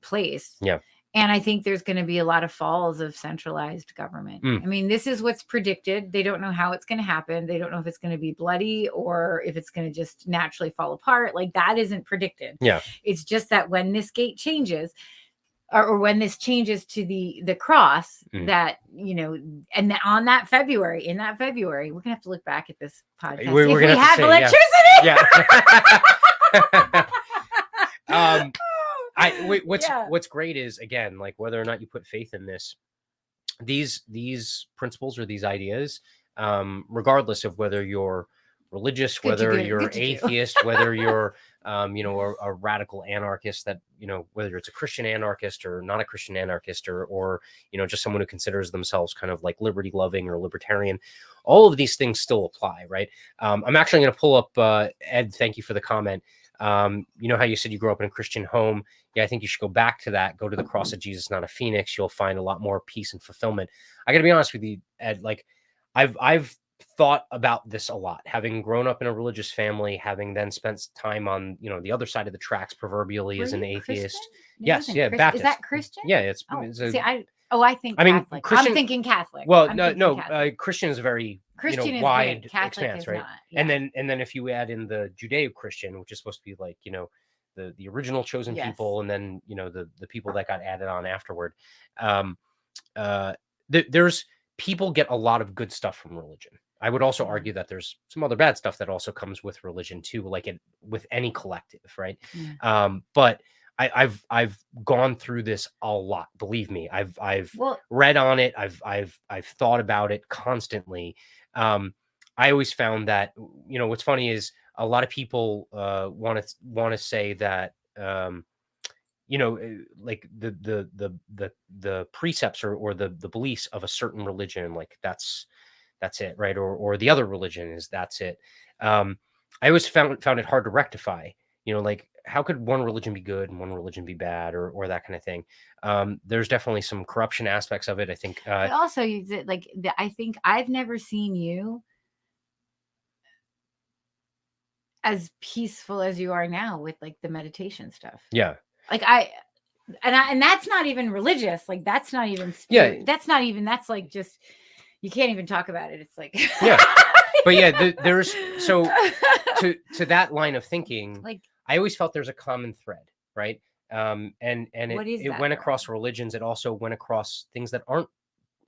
place. Yeah. And I think there's going to be a lot of falls of centralized government. I mean, this is what's predicted. They don't know how it's going to happen. They don't know if it's going to be bloody or if it's going to just naturally fall apart. Like, that isn't predicted. Yeah. It's just that when this gate changes, or when this changes to the cross, that, and on that February, in that February, we're going to have to look back at this podcast. We're if we have have to say, electricity. Yeah. What's great is, again, like, whether or not you put faith in this, these principles or these ideas, regardless of whether you're religious, whether you're atheist, whether you're a radical anarchist, that whether it's a Christian anarchist or not a Christian anarchist, or just someone who considers themselves kind of like liberty loving or libertarian, all of these things still apply, right? I'm actually going to pull up Ed, thank you for the comment. How you said you grew up in a Christian home. Yeah, I think you should go back to that. Go to the cross of Jesus, not a phoenix. You'll find a lot more peace and fulfillment. I got to be honest with you, Ed. Like, I've thought about this a lot, having grown up in a religious family, having then spent time on the other side of the tracks, proverbially, as an atheist. Yes, yeah, Baptist. Is that Christian? Yeah, it's. I think Catholic. Christian, I'm thinking Catholic. Well, no. Christian is a very wide expanse, right? Not, yeah. And then if you add in the Judeo-Christian, which is supposed to be like the original chosen people, and then the people that got added on afterward, there's people get a lot of good stuff from religion. I would also argue that there's some other bad stuff that also comes with religion too, like with any collective, right? But I've gone through this a lot. Believe me, I've read on it. I've thought about it constantly. I always found that, what's funny is a lot of people want to say that, like the precepts or the beliefs of a certain religion, like that's it, right? Or the other religion is that's it. Um, I always found it hard to rectify. Like how could one religion be good and one religion be bad, or that kind of thing. There's definitely some corruption aspects of it. I think. But also, I think I've never seen you as peaceful as you are now with like the meditation stuff. Yeah. Like and that's not even religious. Like that's not even that's not even, that's like just, you can't even talk about it. It's like yeah. But yeah, there's so to that line of thinking, like I always felt there's a common thread, right? And it went across religions. It also went across things that aren't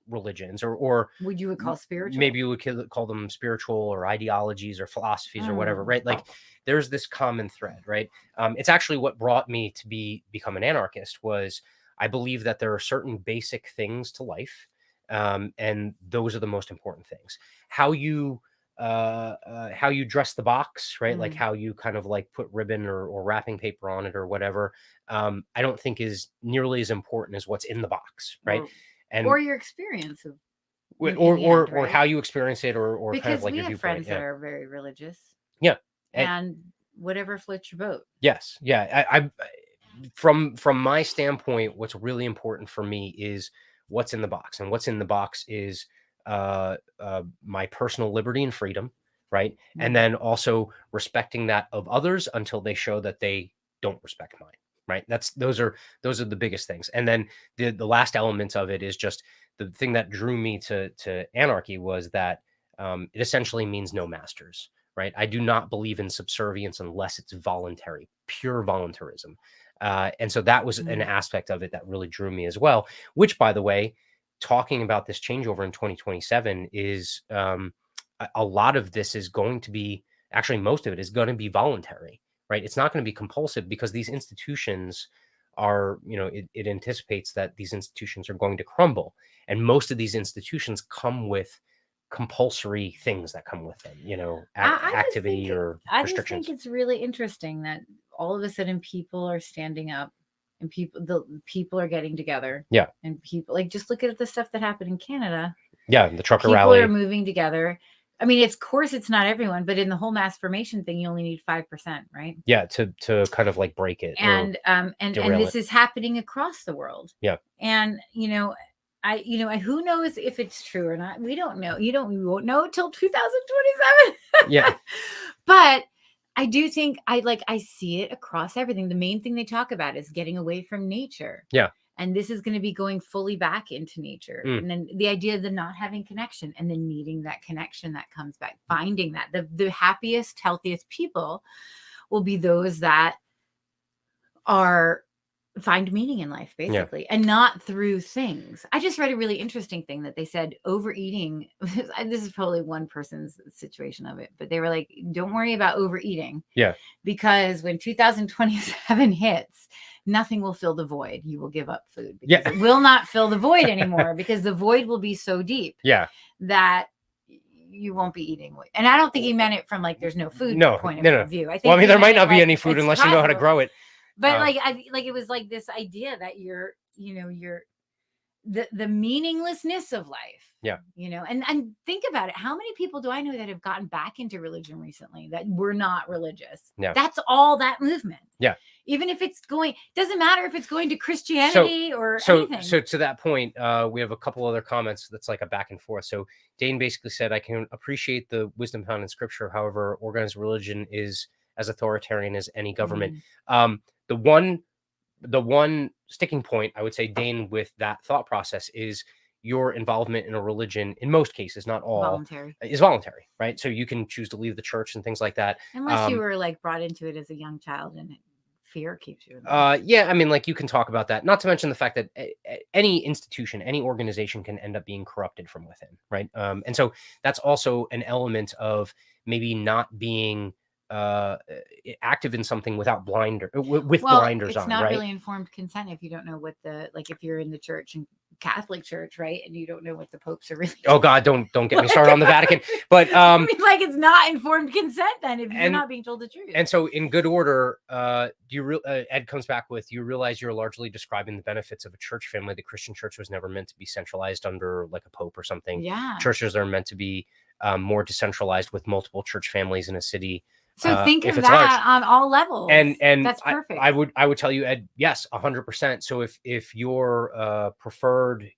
religions, or would you call spiritual? Maybe you would call them spiritual or ideologies or philosophies or whatever, right? Like there's this common thread, right? It's actually what brought me to become an anarchist. Was I believe that there are certain basic things to life, and those are the most important things. How you dress the box, right? Like how you kind of like put ribbon or wrapping paper on it or whatever, I don't think is nearly as important as what's in the box, right? Or your experience of or how you experience it, or because kind of like we your have viewpoint. friends that are very religious. Yeah. And whatever floats your boat. Yes. Yeah. I from my standpoint, what's really important for me is what's in the box, and what's in the box is my personal liberty and freedom, right? And then also respecting that of others until they show that they don't respect mine, right? Those are the biggest things. And then the last element of it is just the thing that drew me to anarchy was that it essentially means no masters, right? I do not believe in subservience unless it's voluntary, pure voluntarism. And so that was an aspect of it that really drew me as well, which, by the way, talking about this changeover in 2027 is a lot of this is going to be, actually most of it is going to be voluntary, right? It's not going to be compulsive, because these institutions are, it anticipates that these institutions are going to crumble. And most of these institutions come with compulsory things that come with them, activity or restrictions. I just think it's really interesting that all of a sudden people are standing up, and people are getting together. Yeah. And people, like, just look at the stuff that happened in Canada. Yeah, the trucker rally. People are moving together. I mean, of course, it's not everyone, but in the whole mass formation thing, you only need 5%, right? Yeah, to kind of like break it. And this is happening across the world. Yeah. And who knows if it's true or not? We don't know. We won't know till 2027. Yeah. But I do think I see it across everything. The main thing they talk about is getting away from nature. Yeah. And this is going to be going fully back into nature. And then the idea of the not having connection, and then needing that connection that comes back, finding that the happiest, healthiest people will be those that find meaning in life, basically, and not through things. I just read a really interesting thing that they said overeating. This is probably one person's situation of it, but they were like, don't worry about overeating. Yeah. Because when 2027 hits, nothing will fill the void. You will give up food. Because it will not fill the void anymore, because the void will be so deep. Yeah. That you won't be eating. And I don't think he meant it from like there's no food point of view. I think there might not be any food unless you know how to grow it. But it was like this idea that you're the meaninglessness of life. Yeah. And think about it. How many people do I know that have gotten back into religion recently that were not religious? Yeah. That's all that movement. Yeah. Even if doesn't matter if it's going to Christianity or anything. So to that point, we have a couple other comments that's like a back and forth. So Dane basically said, I can appreciate the wisdom found in scripture. However, organized religion is as authoritarian as any government. The one sticking point, I would say, Dane, with that thought process is your involvement in a religion, in most cases, not all, is voluntary, right? So you can choose to leave the church and things like that. Unless you were like brought into it as a young child and fear keeps you in there. Yeah, I mean, like you can talk about that. Not to mention the fact that any institution, any organization can end up being corrupted from within, right? And so that's also an element of maybe not being active in something without blinders on, right? It's not really informed consent if you don't know what if you're in the church and Catholic Church, right? And you don't know what the popes are really Oh God, don't get me started on the Vatican. But I mean, like, it's not informed consent then if you're not being told the truth. And so, in good order, Ed comes back with, you realize you're largely describing the benefits of a church family. The Christian church was never meant to be centralized under like a pope or something. Yeah. Churches are meant to be more decentralized with multiple church families in a city. So think of that on all levels. And that's perfect. I would tell you, Ed, yes, 100%. So if your preferred,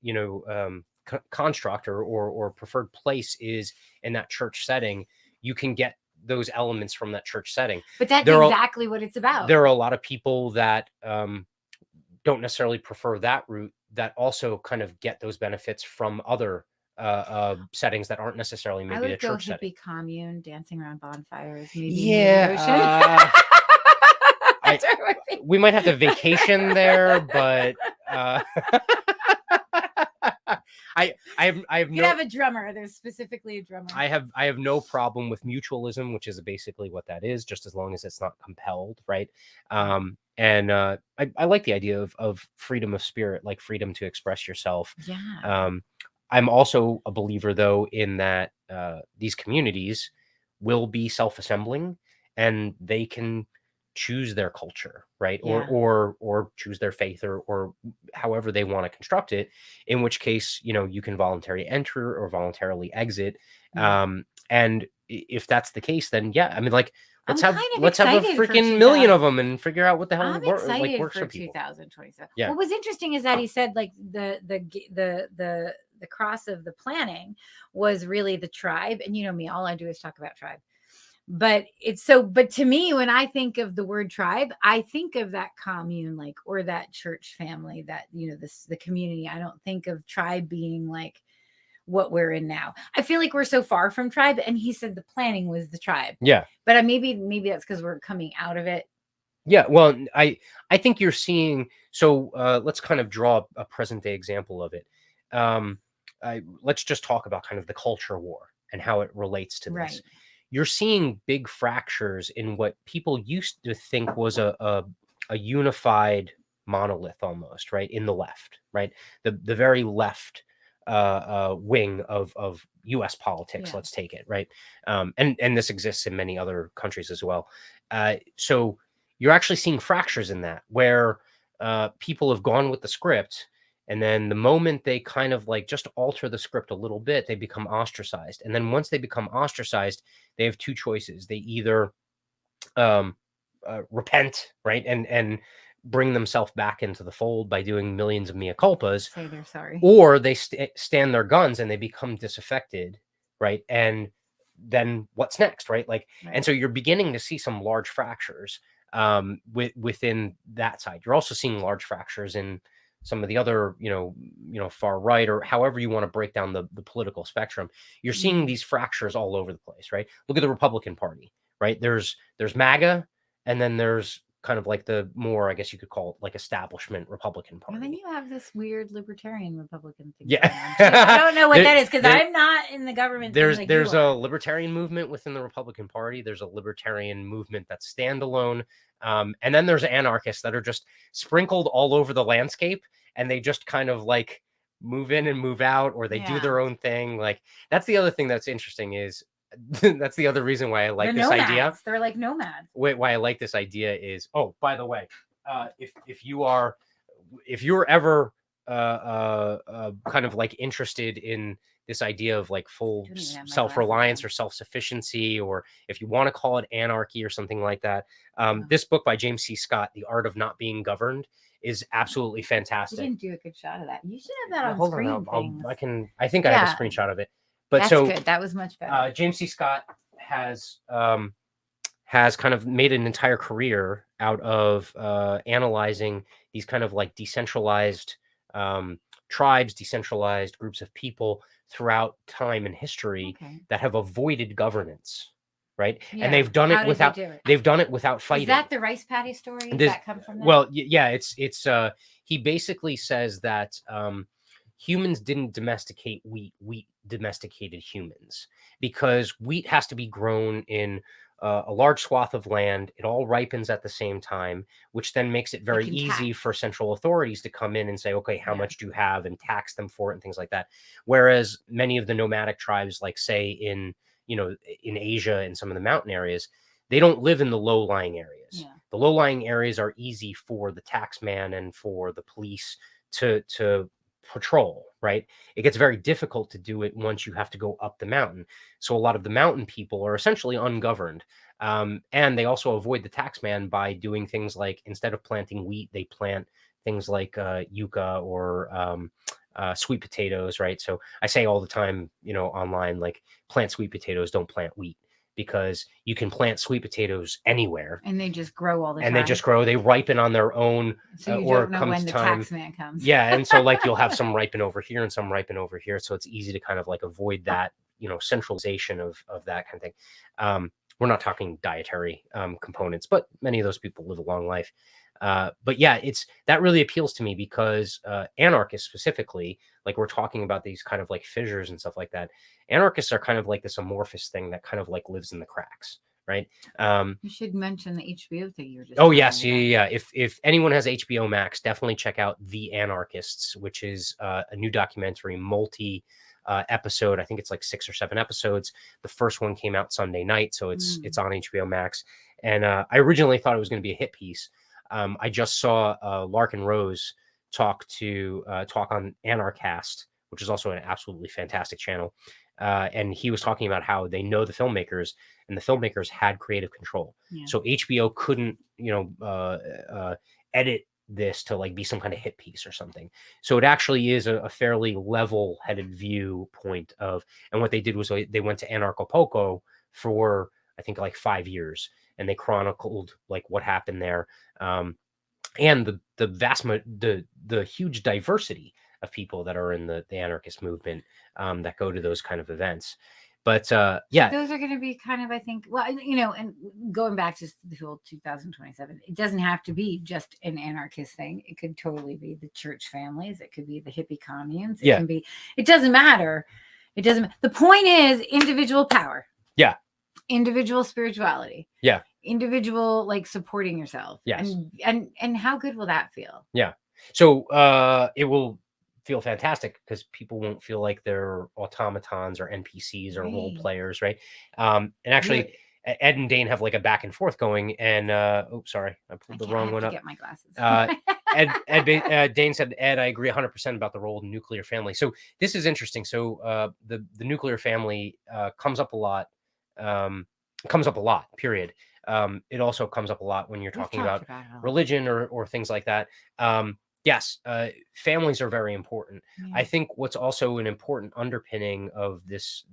construct or preferred place is in that church setting, you can get those elements from that church setting. But that's exactly what it's about. There are a lot of people that don't necessarily prefer that route, that also kind of get those benefits from other settings that aren't necessarily maybe the church setting. I would go hippie commune, dancing around bonfires, maybe yeah. We might have to vacation there, but I have you have a drummer. There's specifically a drummer. I have no problem with mutualism, which is basically what that is, just as long as it's not compelled, right? And I like the idea of freedom of spirit, like freedom to express yourself. Yeah. I'm also a believer, though, in that these communities will be self-assembling, and they can choose their culture, right? Yeah. Or choose their faith, or however they want to construct it, in which case, you can voluntarily enter or voluntarily exit. And if that's the case, then yeah, I mean, like, let's have a freaking million of them and figure out what the hell works for people. 2027. Yeah. What was interesting is that he said, like, the cross of the planning was really the tribe. And you know me, all I do is talk about tribe. But to me, when I think of the word tribe, I think of that commune, like, or that church family, that, the community. I don't think of tribe being like what we're in now. I feel like we're so far from tribe. And he said the planning was the tribe. Yeah. But maybe that's because we're coming out of it. Yeah. Well, I think you're seeing, so let's kind of draw a present day example of it. Let's just talk about kind of the culture war and how it relates to this. Right. You're seeing big fractures in what people used to think was a unified monolith almost, right? In the left, right? The very left wing of U.S. politics, let's take it, right? And this exists in many other countries as well. So you're actually seeing fractures in that, where people have gone with the script, and then the moment they kind of like just alter the script a little bit, they become ostracized. And then once they become ostracized, they have two choices. They either repent, right, and bring themselves back into the fold by doing millions of mea culpas, say they're sorry, or they stand their guns and they become disaffected, right? And then what's next, right? Like, right. And so you're beginning to see some large fractures within that side. You're also seeing large fractures in some of the other, far right, or however you want to break down the political spectrum. You're seeing these fractures all over the place, right? Look at the Republican Party, right? There's MAGA, and then there's kind of like the more, I guess you could call it, like establishment Republican Party. And then you have this weird libertarian Republican thing. Yeah. I don't know what that is, because I'm not in the government. There's a libertarian movement within the Republican Party. There's a libertarian movement that's standalone. And then there's anarchists that are just sprinkled all over the landscape, and they just kind of like move in and move out, or they do their own thing. Like, that's the other thing that's interesting is that's the other reason why I like this idea. They're like nomads. Why I like this idea is, oh, by the way, if you're ever kind of like interested in this idea of like full self-reliance or self-sufficiency, or if you want to call it anarchy or something like that, this book by James C. Scott, The Art of Not Being Governed, is absolutely fantastic. You didn't do a good shot of that. You should have that on screen. I think I have a screenshot of it. But that's good. That was much better. James C. Scott has kind of made an entire career out of analyzing these kind of like decentralized tribes, decentralized groups of people throughout time and history that have avoided governance, right? Yeah. And they've done it without fighting. Is that the rice paddy story? Does that come from that? Well, yeah, it's he basically says that humans didn't domesticate wheat. Wheat domesticated humans, because wheat has to be grown in a large swath of land. It all ripens at the same time, which then makes it very easy for central authorities to come in and say, okay, how much do you have, and tax them for it and things like that. Whereas many of the nomadic tribes, like say in Asia and some of the mountain areas, they don't live in the low-lying areas. Yeah. The low-lying areas are easy for the taxman and for the police to patrol, right? It gets very difficult to do it once you have to go up the mountain. So a lot of the mountain people are essentially ungoverned. And they also avoid the taxman by doing things like, instead of planting wheat, they plant things like yucca or sweet potatoes, right? So I say all the time, online, like, plant sweet potatoes, don't plant wheat, because you can plant sweet potatoes anywhere. And they just grow all the time. And they just grow. They ripen on their own. So you don't know when the taxman comes. Yeah. And so, like, you'll have some ripen over here and some ripen over here. So it's easy to kind of like avoid that, centralization of that kind of thing. We're not talking dietary components, but many of those people live a long life. But yeah, that really appeals to me because anarchists specifically, like, we're talking about these kind of like fissures and stuff like that. Anarchists are kind of like this amorphous thing that kind of like lives in the cracks, right? You should mention the HBO thing you were just. Oh yes, yeah. If anyone has HBO Max, definitely check out The Anarchists, which is a new documentary, multi episode. I think it's like 6 or 7 episodes. The first one came out Sunday night, so it's on HBO Max. And I originally thought it was going to be a hit piece. I just saw Larkin Rose talk on Anarchast, which is also an absolutely fantastic channel. And he was talking about how they know the filmmakers, and the filmmakers had creative control. Yeah. So HBO couldn't, edit this to like be some kind of hit piece or something. So it actually is a fairly level-headed viewpoint of, and what they did was they went to Anarchapulco for, I think, like 5 years, and they chronicled like what happened there. And the huge diversity of people that are in the anarchist movement that go to those kind of events. But yeah, those are going to be kind of, I think, well, and going back to the whole 2027, it doesn't have to be just an anarchist thing. It could totally be the church families. It could be the hippie communes. It can be, it doesn't matter. The point is individual power. Yeah. Individual spirituality. Yeah. Individual, like, supporting yourself. Yes. And how good will that feel? Yeah. So it will feel fantastic because people won't feel like they're automatons or NPCs or role players, right? And actually, Ed and Dane have like a back and forth going. And sorry, I pulled the wrong one up. Get my glasses. Dane said, Ed, I agree 100% about the role of the nuclear family. So this is interesting. So the nuclear family comes up a lot. Period. It also comes up a lot when you're talking about religion or things like that. Yes, families are very important. Yeah. I think what's also an important underpinning of this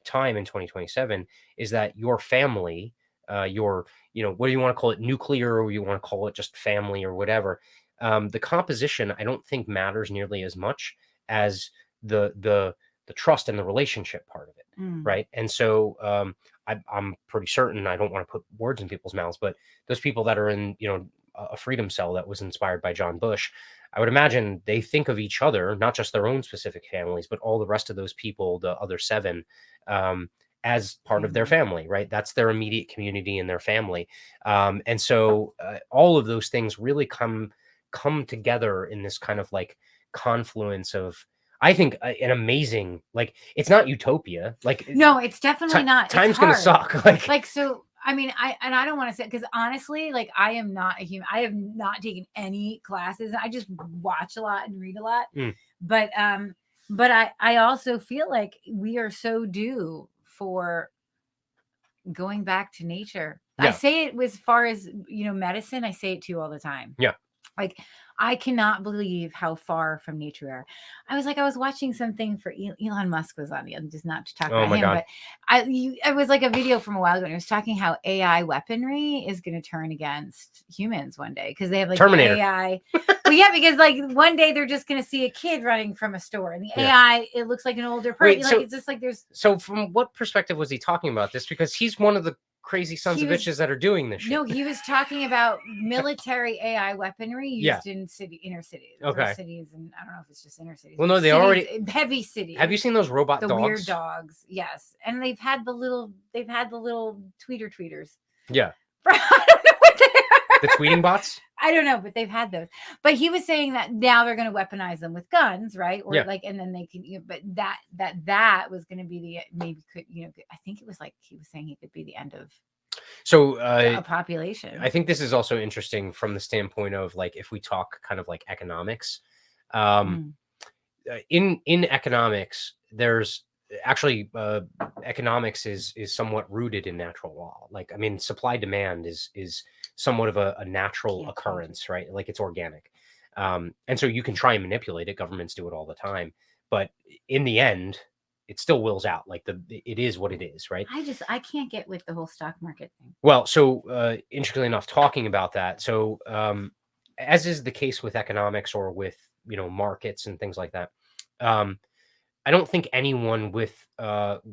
time in 2027 is that your family, what do you want to call it, nuclear, or you want to call it just family or whatever, the composition I don't think matters nearly as much as the trust and the relationship part of it, right? And so I'm pretty certain, I don't want to put words in people's mouths, but those people that are in a freedom cell that was inspired by John Bush, I would imagine they think of each other, not just their own specific families, but all the rest of those people, the other 7, as part of their family, right? That's their immediate community and their family. And so all of those things really come together in this kind of like confluence of, I think, an amazing, like, it's not utopia. Like, no, it's definitely not. Time's going to suck. Like, so, I mean, I don't want to say, because honestly, like, I am not a human. I have not taken any classes. I just watch a lot and read a lot. But I also feel like we are so due for going back to nature. Yeah. I say it as far as, medicine, I say it to you all the time. Yeah. Like, I cannot believe how far from nature we are. I was watching something for Elon Musk was on the other, just not to talk about him, God. But it was like a video from a while ago, and it was talking how AI weaponry is going to turn against humans one day because they have like Terminator. AI. Well, yeah, because like one day they're just going to see a kid running from a store, and the AI, it looks like an older person. It's just like there's. So from what perspective was he talking about this? Because he's one of the crazy sons of bitches that are doing this shit. No, he was talking about military AI weaponry used in inner cities. Okay. Or cities, and I don't know if it's just inner cities. Well, no, they already heavy cities. Have you seen those robot the dogs? Weird dogs, yes. And they've had the little tweeters. Yeah. I don't know what they are. The tweeting bots? I don't know, but they've had those. But he was saying that now they're going to weaponize them with guns, right? Or and then they can. But that was going to be I think it was like he was saying he could be the end of. So a population. I think this is also interesting from the standpoint of like if we talk kind of like economics. In economics, there's actually economics is somewhat rooted in natural law. Like, I mean, supply demand is somewhat of a natural occurrence, right? Like it's organic. And so you can try and manipulate it. Governments do it all the time. But in the end, it still wills out. Like it is what it is, right? I can't get with the whole stock market thing. Well, so interestingly enough, talking about that. So as is the case with economics or with, markets and things like that, I don't think anyone with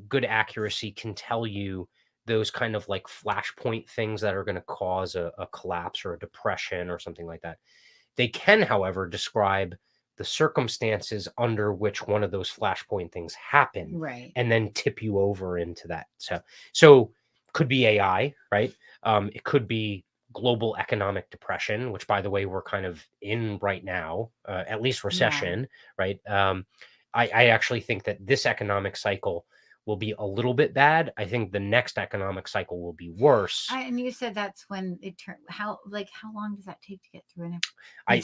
good accuracy can tell you those kind of like flashpoint things that are going to cause a collapse or a depression or something like that. They can, however, describe the circumstances under which one of those flashpoint things happen, right, and then tip you over into that. So could be AI, right? It could be global economic depression, which, by the way, we're kind of in right now, at least recession, right? I actually think that this economic cycle will be a little bit bad. I think the next economic cycle will be worse. And you said that's when it turned. How long does that take to get through? And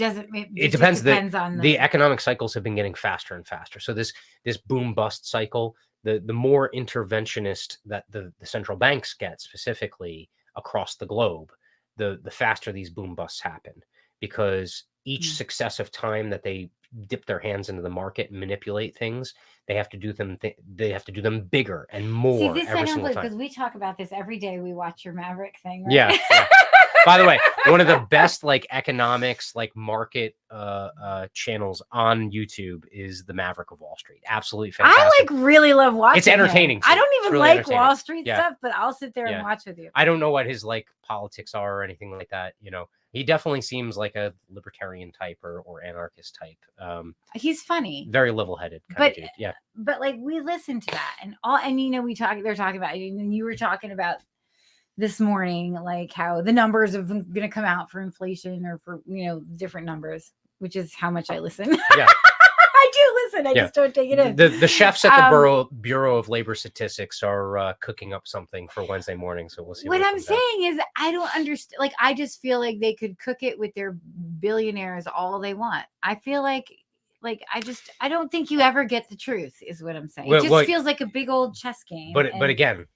it depends. On the economic cycles have been getting faster and faster. So this boom bust cycle, the more interventionist that the central banks get specifically across the globe, the faster these boom busts happen, because each successive time that they dip their hands into the market and manipulate things, they have to do them. They have to do them bigger and more. See, this every single time. Because we talk about this every day. We watch your Maverick thing, right? Yeah. By the way, one of the best like economics like market channels on YouTube is the Maverick of Wall Street. Absolutely fantastic. I really love watching. It's entertaining. I don't even really like Wall Street stuff, but I'll sit there and watch with you. I don't know what his like politics are or anything like that. He definitely seems like a libertarian type or anarchist type. He's funny, very level-headed kind of dude. Yeah. But like we listen to that and they're talking about, and you were talking about this morning, like how the numbers are going to come out for inflation or for, different numbers, which is how much I listen. Yeah. I do listen. I just don't take it in. The chefs at the Bureau of Labor Statistics are cooking up something for Wednesday morning. So we'll see. What I'm saying is I don't understand. Like, I just feel like they could cook it with their billionaires all they want. I feel like I don't think you ever get the truth is what I'm saying. It just feels like a big old chess game. But again,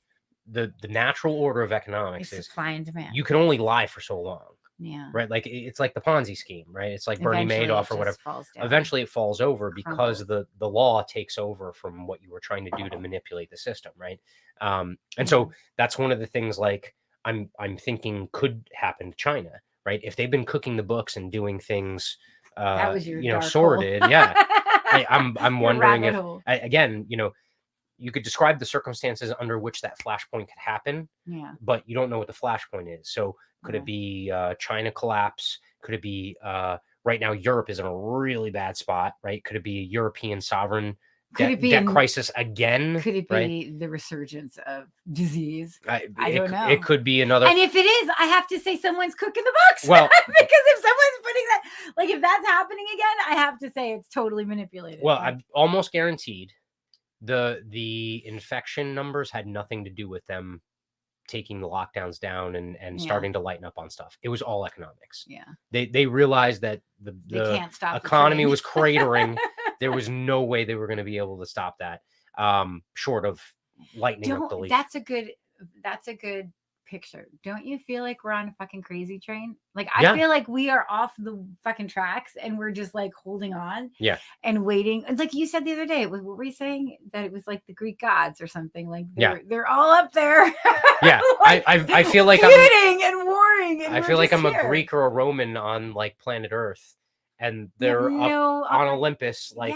the natural order of economics is supply and demand. You can only lie for so long. Yeah. Right. Like it's like the Ponzi scheme, right? It's like Bernie Madoff or whatever. Eventually it falls over because the law takes over from what you were trying to do to manipulate the system. Right. And so that's one of the things like I'm thinking could happen to China. Right. If they've been cooking the books and doing things, that was your sorted. Yeah. I'm wondering if, again, you could describe the circumstances under which that flashpoint could happen. Yeah. But you don't know what the flashpoint is. So could it be China collapse? Could it be right now Europe is in a really bad spot, right? Could it be a European sovereign debt crisis again? Could it be the resurgence of disease? I don't know. It could be another. And if it is, I have to say someone's cooking the books. Well, because if someone's putting that, like if that's happening again, I have to say it's totally manipulated. Well, I'm almost guaranteed the infection numbers had nothing to do with them taking the lockdowns down and starting to lighten up on stuff. It was all economics. Yeah. They realized that the economy was cratering. There was no way they were going to be able to stop that. Short of lightening up the leash. That's a good picture. Don't you feel like we're on a fucking crazy train? Like I feel like we are off the fucking tracks and we're just like holding on and waiting. Like you said the other day, what were you saying? That it was like the Greek gods or something. Like they're all up there. Yeah. Like, I feel like feuding and warring. And I feel like I'm a Greek or a Roman on like planet Earth, and they're up on Olympus, like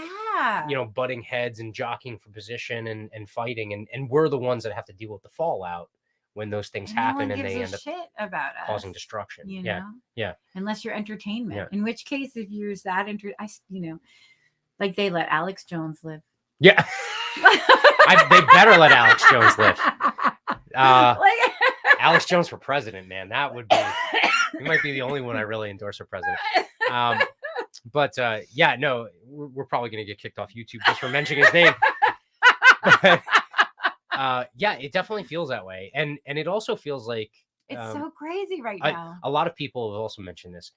butting heads and jockeying for position and fighting, and we're the ones that have to deal with the fallout when those things And happen no one and gives they a end up shit about causing us, destruction. you Yeah. know? Yeah. Unless you're entertainment. Yeah. In which case, if you're that like they let Alex Jones live. Yeah. They better let Alex Jones live. Alex Jones for president, man. That would be, he might be the only one I really endorse for president. But yeah, no, we're probably going to get kicked off YouTube just for mentioning his name. Yeah, it definitely feels that way. And it also feels like it's so crazy right now. A lot of people have also mentioned this.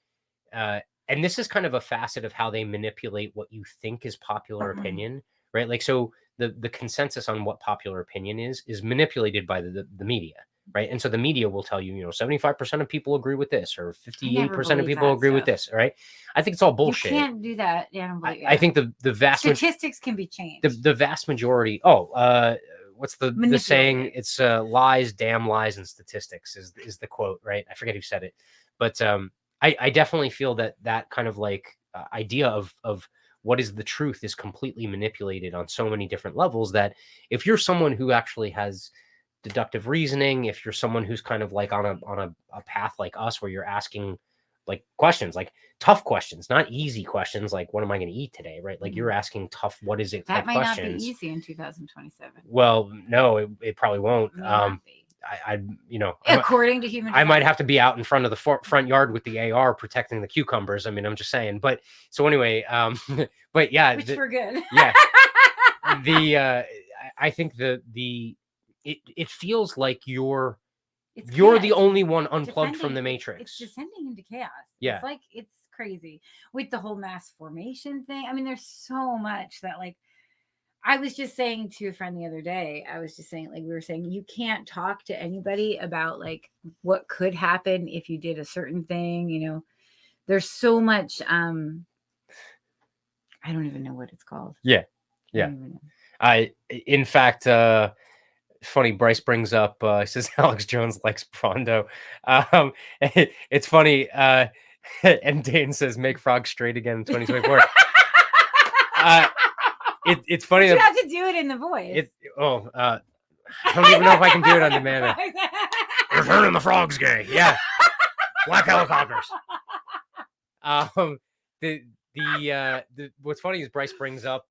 And this is kind of a facet of how they manipulate what you think is popular opinion, right? Like, so the consensus on what popular opinion is manipulated by the media, right? And so the media will tell you, 75% of people agree with this, or 58% of people agree with this, right? I think it's all bullshit. You can't do that. Yeah, I think the vast statistics can be changed. The vast majority. What's the saying? It's lies, damn lies, and statistics is the quote, right? I forget who said it, but I definitely feel that kind of like idea of what is the truth is completely manipulated on so many different levels, that if you're someone who actually has deductive reasoning, if you're someone who's kind of like on a path like us, where you're asking like questions, like tough questions, not easy questions, like what am I going to eat today, right? Like you're asking tough, what is it? That might questions. Not be easy in 2027. Well, no, it probably won't. According to human design. I might have to be out in front of the front yard with the AR protecting the cucumbers. I mean, I'm just saying. But so anyway, but yeah, which we're good. Yeah, I think it feels like you're the only one unplugged from the matrix. It's descending into chaos. Yeah, it's crazy with the whole mass formation thing. I mean, there's so much that, like, I was just saying to a friend the other day, we were saying, you can't talk to anybody about like what could happen if you did a certain thing. There's so much, I don't even know what it's called. Yeah. In fact, funny, Bryce brings up, says Alex Jones likes Prondo. It's funny. And Dane says, make frogs straight again in 2024. It's funny. You have to do it in the voice. I don't even know if I can do it on demand. Returning the frogs gay. Yeah. Black helicopters. What's funny is Bryce brings up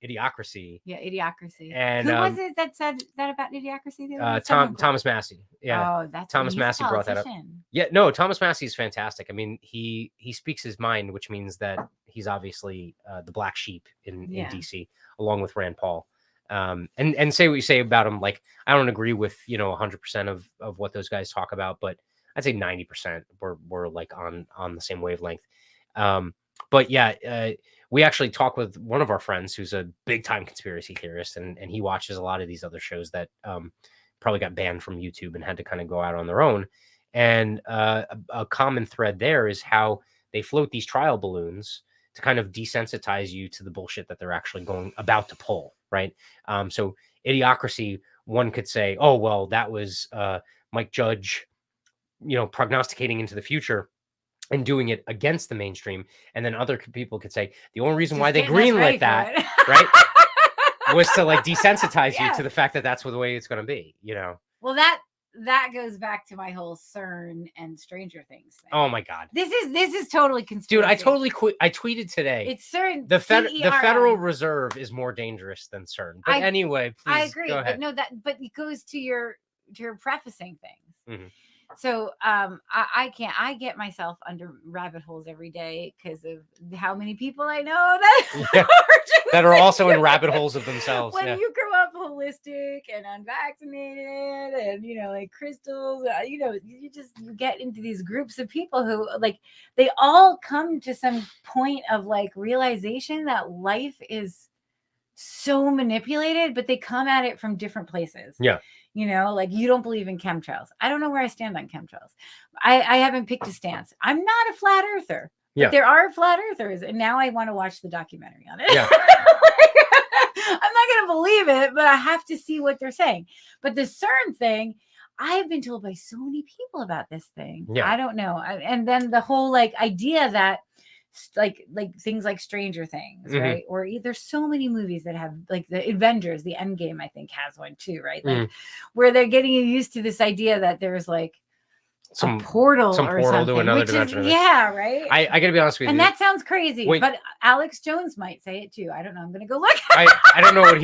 Idiocracy. Yeah, Idiocracy. And who was it that said that about Idiocracy? Thomas Massey. Yeah. Oh, that's Thomas Massey brought that up. Yeah, no, Thomas Massey is fantastic. I mean, he speaks his mind, which means that he's obviously the black sheep in DC, along with Rand Paul. And say what you say about him. Like, I don't agree with 100% of what those guys talk about, but I'd say 90% we're like on the same wavelength. But yeah, we actually talk with one of our friends who's a big time conspiracy theorist, and he watches a lot of these other shows that probably got banned from YouTube and had to kind of go out on their own. And a common thread there is how they float these trial balloons to kind of desensitize you to the bullshit that they're actually about to pull, right? So Idiocracy, one could say, oh, well, that was Mike Judge, prognosticating into the future and doing it against the mainstream. And then other people could say the only reason why they greenlit that, right, was to like desensitize you to the fact that that's the way it's going to be, Well, that goes back to my whole CERN and Stranger Things thing. Oh my God. This is totally conspiracy. Dude, I totally quit. I tweeted today. It's CERN. The Federal Reserve is more dangerous than CERN. But anyway, please, I agree. Go ahead. But it goes to your prefacing things. Mm-hmm. So I get myself under rabbit holes every day because of how many people I know that are also in rabbit holes of themselves. When you grow up holistic and unvaccinated and like crystals, you get into these groups of people who like they all come to some point of like realization that life is so manipulated, but they come at it from different places. Yeah. Like you don't believe in chemtrails. I don't know where I stand on chemtrails. I haven't picked a stance. I'm not a flat earther. Yeah. But there are flat earthers. And now I want to watch the documentary on it. Yeah. I'm not going to believe it, but I have to see what they're saying. But the CERN thing, I have been told by so many people about this thing. Yeah. I don't know. And then the whole like idea that like things like Stranger Things, right? Or there's so many movies that have like the Avengers, the Endgame, I think has one too, right? Like where they're getting you used to this idea that there's like some portal or something to another which dimension. Is, yeah, right. I gotta be honest with you, and that sounds crazy. Wait, but Alex Jones might say it too. I don't know. I'm gonna go look. I don't know what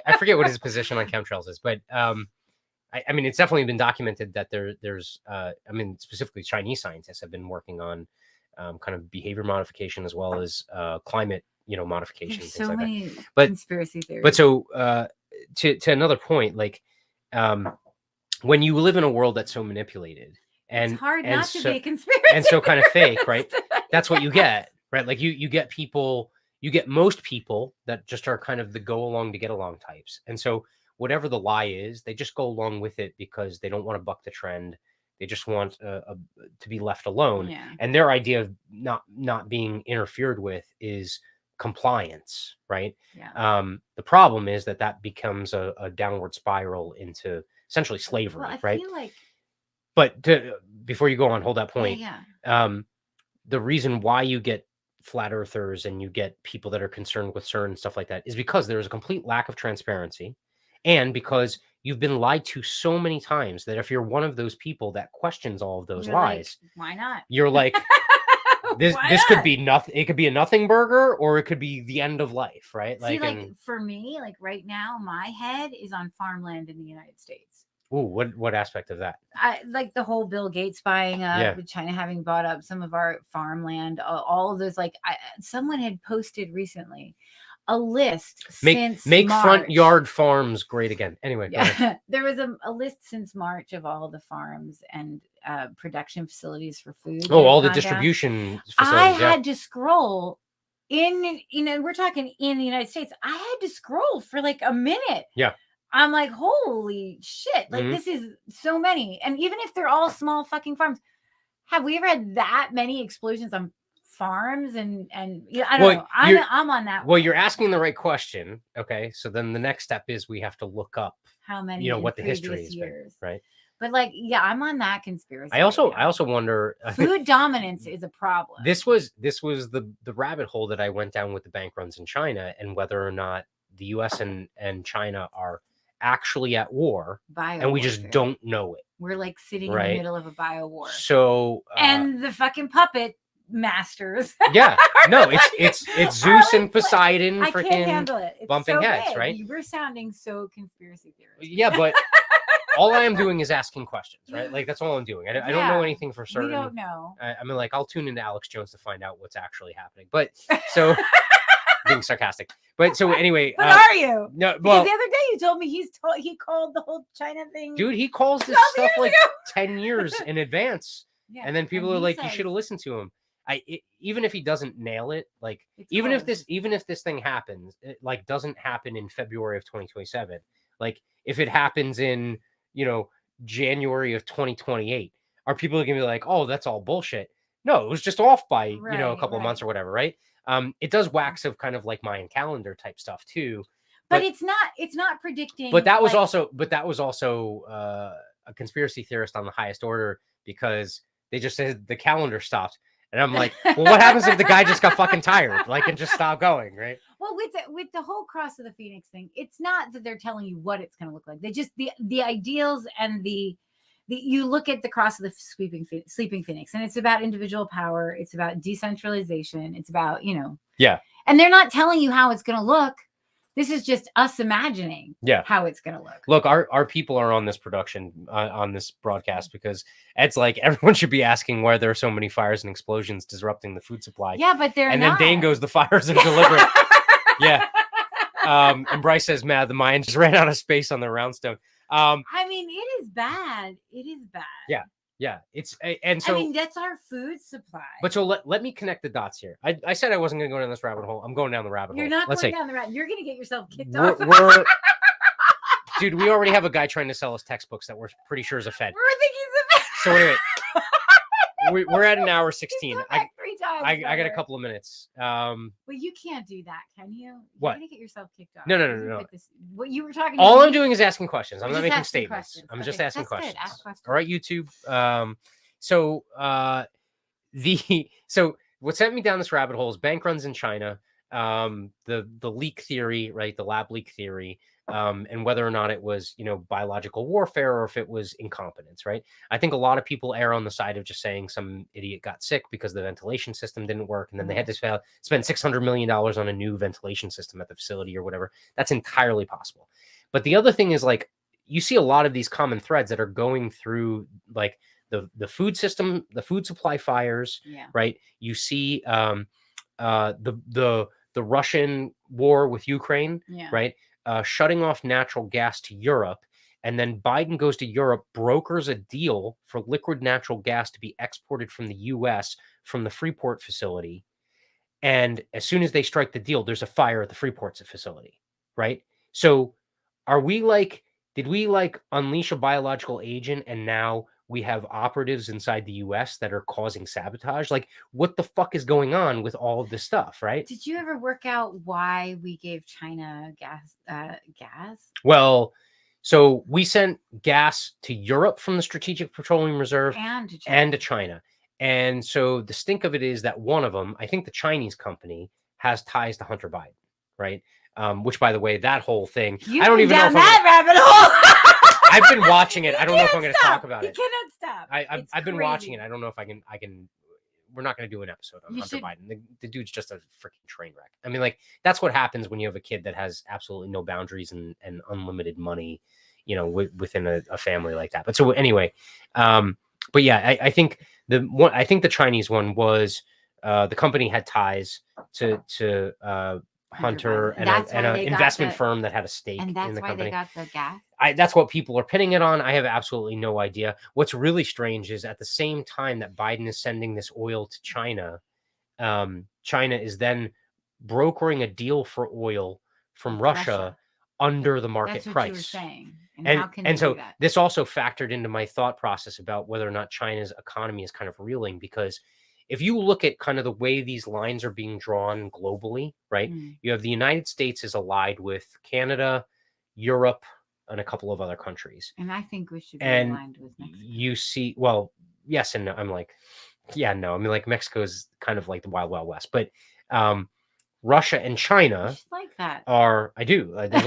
I forget what his position on chemtrails is, but I mean, it's definitely been documented that there's I mean, specifically Chinese scientists have been working on kind of behavior modification as well as climate, modification. There's things so like many that. But conspiracy theories. But so to another point, like when you live in a world that's so manipulated, and it's hard not so, to be a conspiracy and so kind of fake, right? That's what you get, right? Like you get people, you get most people that just are kind of the go along to get along types, and so whatever the lie is, they just go along with it because they don't want to buck the trend. They just want to be left alone. Yeah. And their idea of not being interfered with is compliance, right? Yeah. The problem is that becomes a downward spiral into essentially slavery, well, I right? feel like... But before you go on, hold that point. Yeah. The reason why you get flat earthers and you get people that are concerned with CERN and stuff like that is because there is a complete lack of transparency. And because you've been lied to so many times that if you're one of those people that questions all of those lies, like, why not? You're like, this could be nothing. It could be a nothing burger, or it could be the end of life, right? See, like for me, like right now, my head is on farmland in the United States. Ooh, what aspect of that? I like the whole Bill Gates buying up, with China having bought up some of our farmland. All of those, like someone had posted recently a list since make March. front yard farms great again. Anyway, there was a list since March of all the farms and production facilities for food. Oh, all the distribution facilities. I had to scroll in, we're talking in the United States. I had to scroll for like a minute. Yeah. I'm like, holy shit. Like this is so many. And even if they're all small fucking farms, have we ever had that many explosions on farms? And yeah, I don't know. I'm on that. Well, you're asking the right question. Okay. So then the next step is we have to look up how many, what the history is, right? But like, yeah, I'm on that conspiracy. I also wonder, food dominance is a problem. This was the rabbit hole that I went down with the bank runs in China and whether or not the US and China are actually at war, and we just don't know it. We're like sitting in the middle of a bio war. So and the fucking puppet masters. Yeah, no, it's Zeus and Poseidon. I can't handle it. It's bumping so heads, big. right? You were sounding so conspiracy theorist. Yeah, but all I am doing is asking questions, right? Like that's all I'm doing. I don't know anything for certain. We don't know. I mean, like I'll tune into Alex Jones to find out what's actually happening. But so being sarcastic. But so anyway, but are you? No, well, because the other day you told me he called the whole China thing. Dude, he calls this stuff like 10 years in advance, and then people are like, "You should have listened to him." Even if he doesn't nail it, like even if this thing happens, it like doesn't happen in February of 2027, like if it happens in January of 2028, are people gonna be like, "Oh, that's all bullshit"? No, it was just off by a couple of months or whatever, right? It does wax of kind of like Mayan calendar type stuff too, but it's not predicting. But that was also a conspiracy theorist on the highest order because they just said the calendar stopped, and I'm like, well, what happens if the guy just got fucking tired, like, and just stopped going, right? Well, with the whole Cross of the Phoenix thing, it's not that they're telling you what it's going to look like. They just the ideals and you look at the Cross of the Sleeping Phoenix, and it's about individual power. It's about decentralization. It's about, yeah. And they're not telling you how it's going to look. This is just us imagining how it's going to look. Look, our people are on this production, on this broadcast, because it's like everyone should be asking why there are so many fires and explosions disrupting the food supply. Yeah, but they're not. And then Dane goes, the fires are deliberate. Yeah. And Bryce says, "Man, the Mayans just ran out of space on their roundstone." I mean, it is bad. It is bad. Yeah. Yeah. And so I mean, that's our food supply. But so let me connect the dots here. I said I wasn't going to go down this rabbit hole. I'm going down the rabbit hole. You're not going down the rabbit. You're going to get yourself kicked off. Dude, we already have a guy trying to sell us textbooks that we're pretty sure is a Fed. We're thinking he's a Fed. So anyway, we're at an hour 16. I got a couple of minutes. Well, you can't do that, can you? What? You're gonna get yourself kicked off. No. What you were talking. All I'm doing is asking questions. I'm not making statements. Questions. I'm just asking questions. Ask questions. All right, YouTube. So what sent me down this rabbit hole is bank runs in China, the leak theory, right? The lab leak theory, and whether or not it was, biological warfare or if it was incompetence, right? I think a lot of people err on the side of just saying some idiot got sick because the ventilation system didn't work, and then they had to spend $600 million on a new ventilation system at the facility or whatever. That's entirely possible. But the other thing is, like, you see a lot of these common threads that are going through, like, the food system, the food supply fires, right? You see the Russian war with Ukraine, right? Shutting off natural gas to Europe. And then Biden goes to Europe, brokers a deal for liquid natural gas to be exported from the US from the Freeport facility. And as soon as they strike the deal, there's a fire at the Freeport facility, right? So did we unleash a biological agent and now we have operatives inside the US that are causing sabotage? Like, what the fuck is going on with all of this stuff, right? Did you ever work out why we gave China gas? Well, so we sent gas to Europe from the Strategic Petroleum Reserve and to China. And so the stink of it is that one of them, I think the Chinese company, has ties to Hunter Biden, right? Which, by the way, that whole thing, I don't even know if rabbit hole. I've been watching it. I don't know if I'm going to talk about it. You cannot stop. I've been watching it. I don't know if I can. We're not going to do an episode on Hunter Biden. The dude's just a freaking train wreck. I mean, like, that's what happens when you have a kid that has absolutely no boundaries and unlimited money, within a family like that. But so anyway, but yeah, I think the Chinese one was the company had ties to Hunter and an investment firm that had a stake in the company. And that's why they got the gas? That's what people are pinning it on. I have absolutely no idea. What's really strange is at the same time that Biden is sending this oil to China, China is then brokering a deal for oil from Russia under the market price. That's what you were saying. And how can they do that? This also factored into my thought process about whether or not China's economy is kind of reeling, because if you look at kind of the way these lines are being drawn globally, right? You have the United States is allied with Canada, Europe, and a couple of other countries. And I think we should be aligned with Mexico. You see, well, yes and no. I'm like, yeah, no. I mean, like, Mexico's kind of like the Wild Wild West, but Russia and China like that I do. There's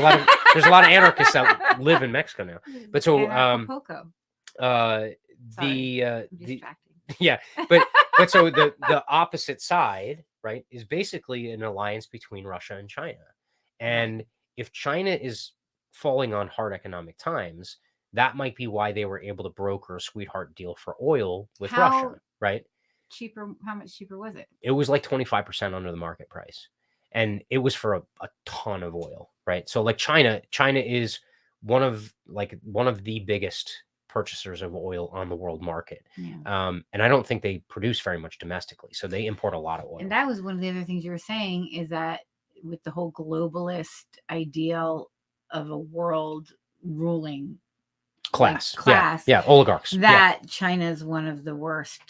a lot of anarchists that live in Mexico now. But so yeah, but so the opposite side, right, is basically an alliance between Russia and China. And if China is falling on hard economic times, that might be why they were able to broker a sweetheart deal for oil with Russia, right? How much cheaper was it? It was like 25% under the market price. And it was for a ton of oil, right? So like China is one of the biggest purchasers of oil on the world market. And I don't think they produce very much domestically. So they import a lot of oil. And that was one of the other things you were saying, is that with the whole globalist ideal of a world ruling class. Yeah, oligarchs. That China's one of the worst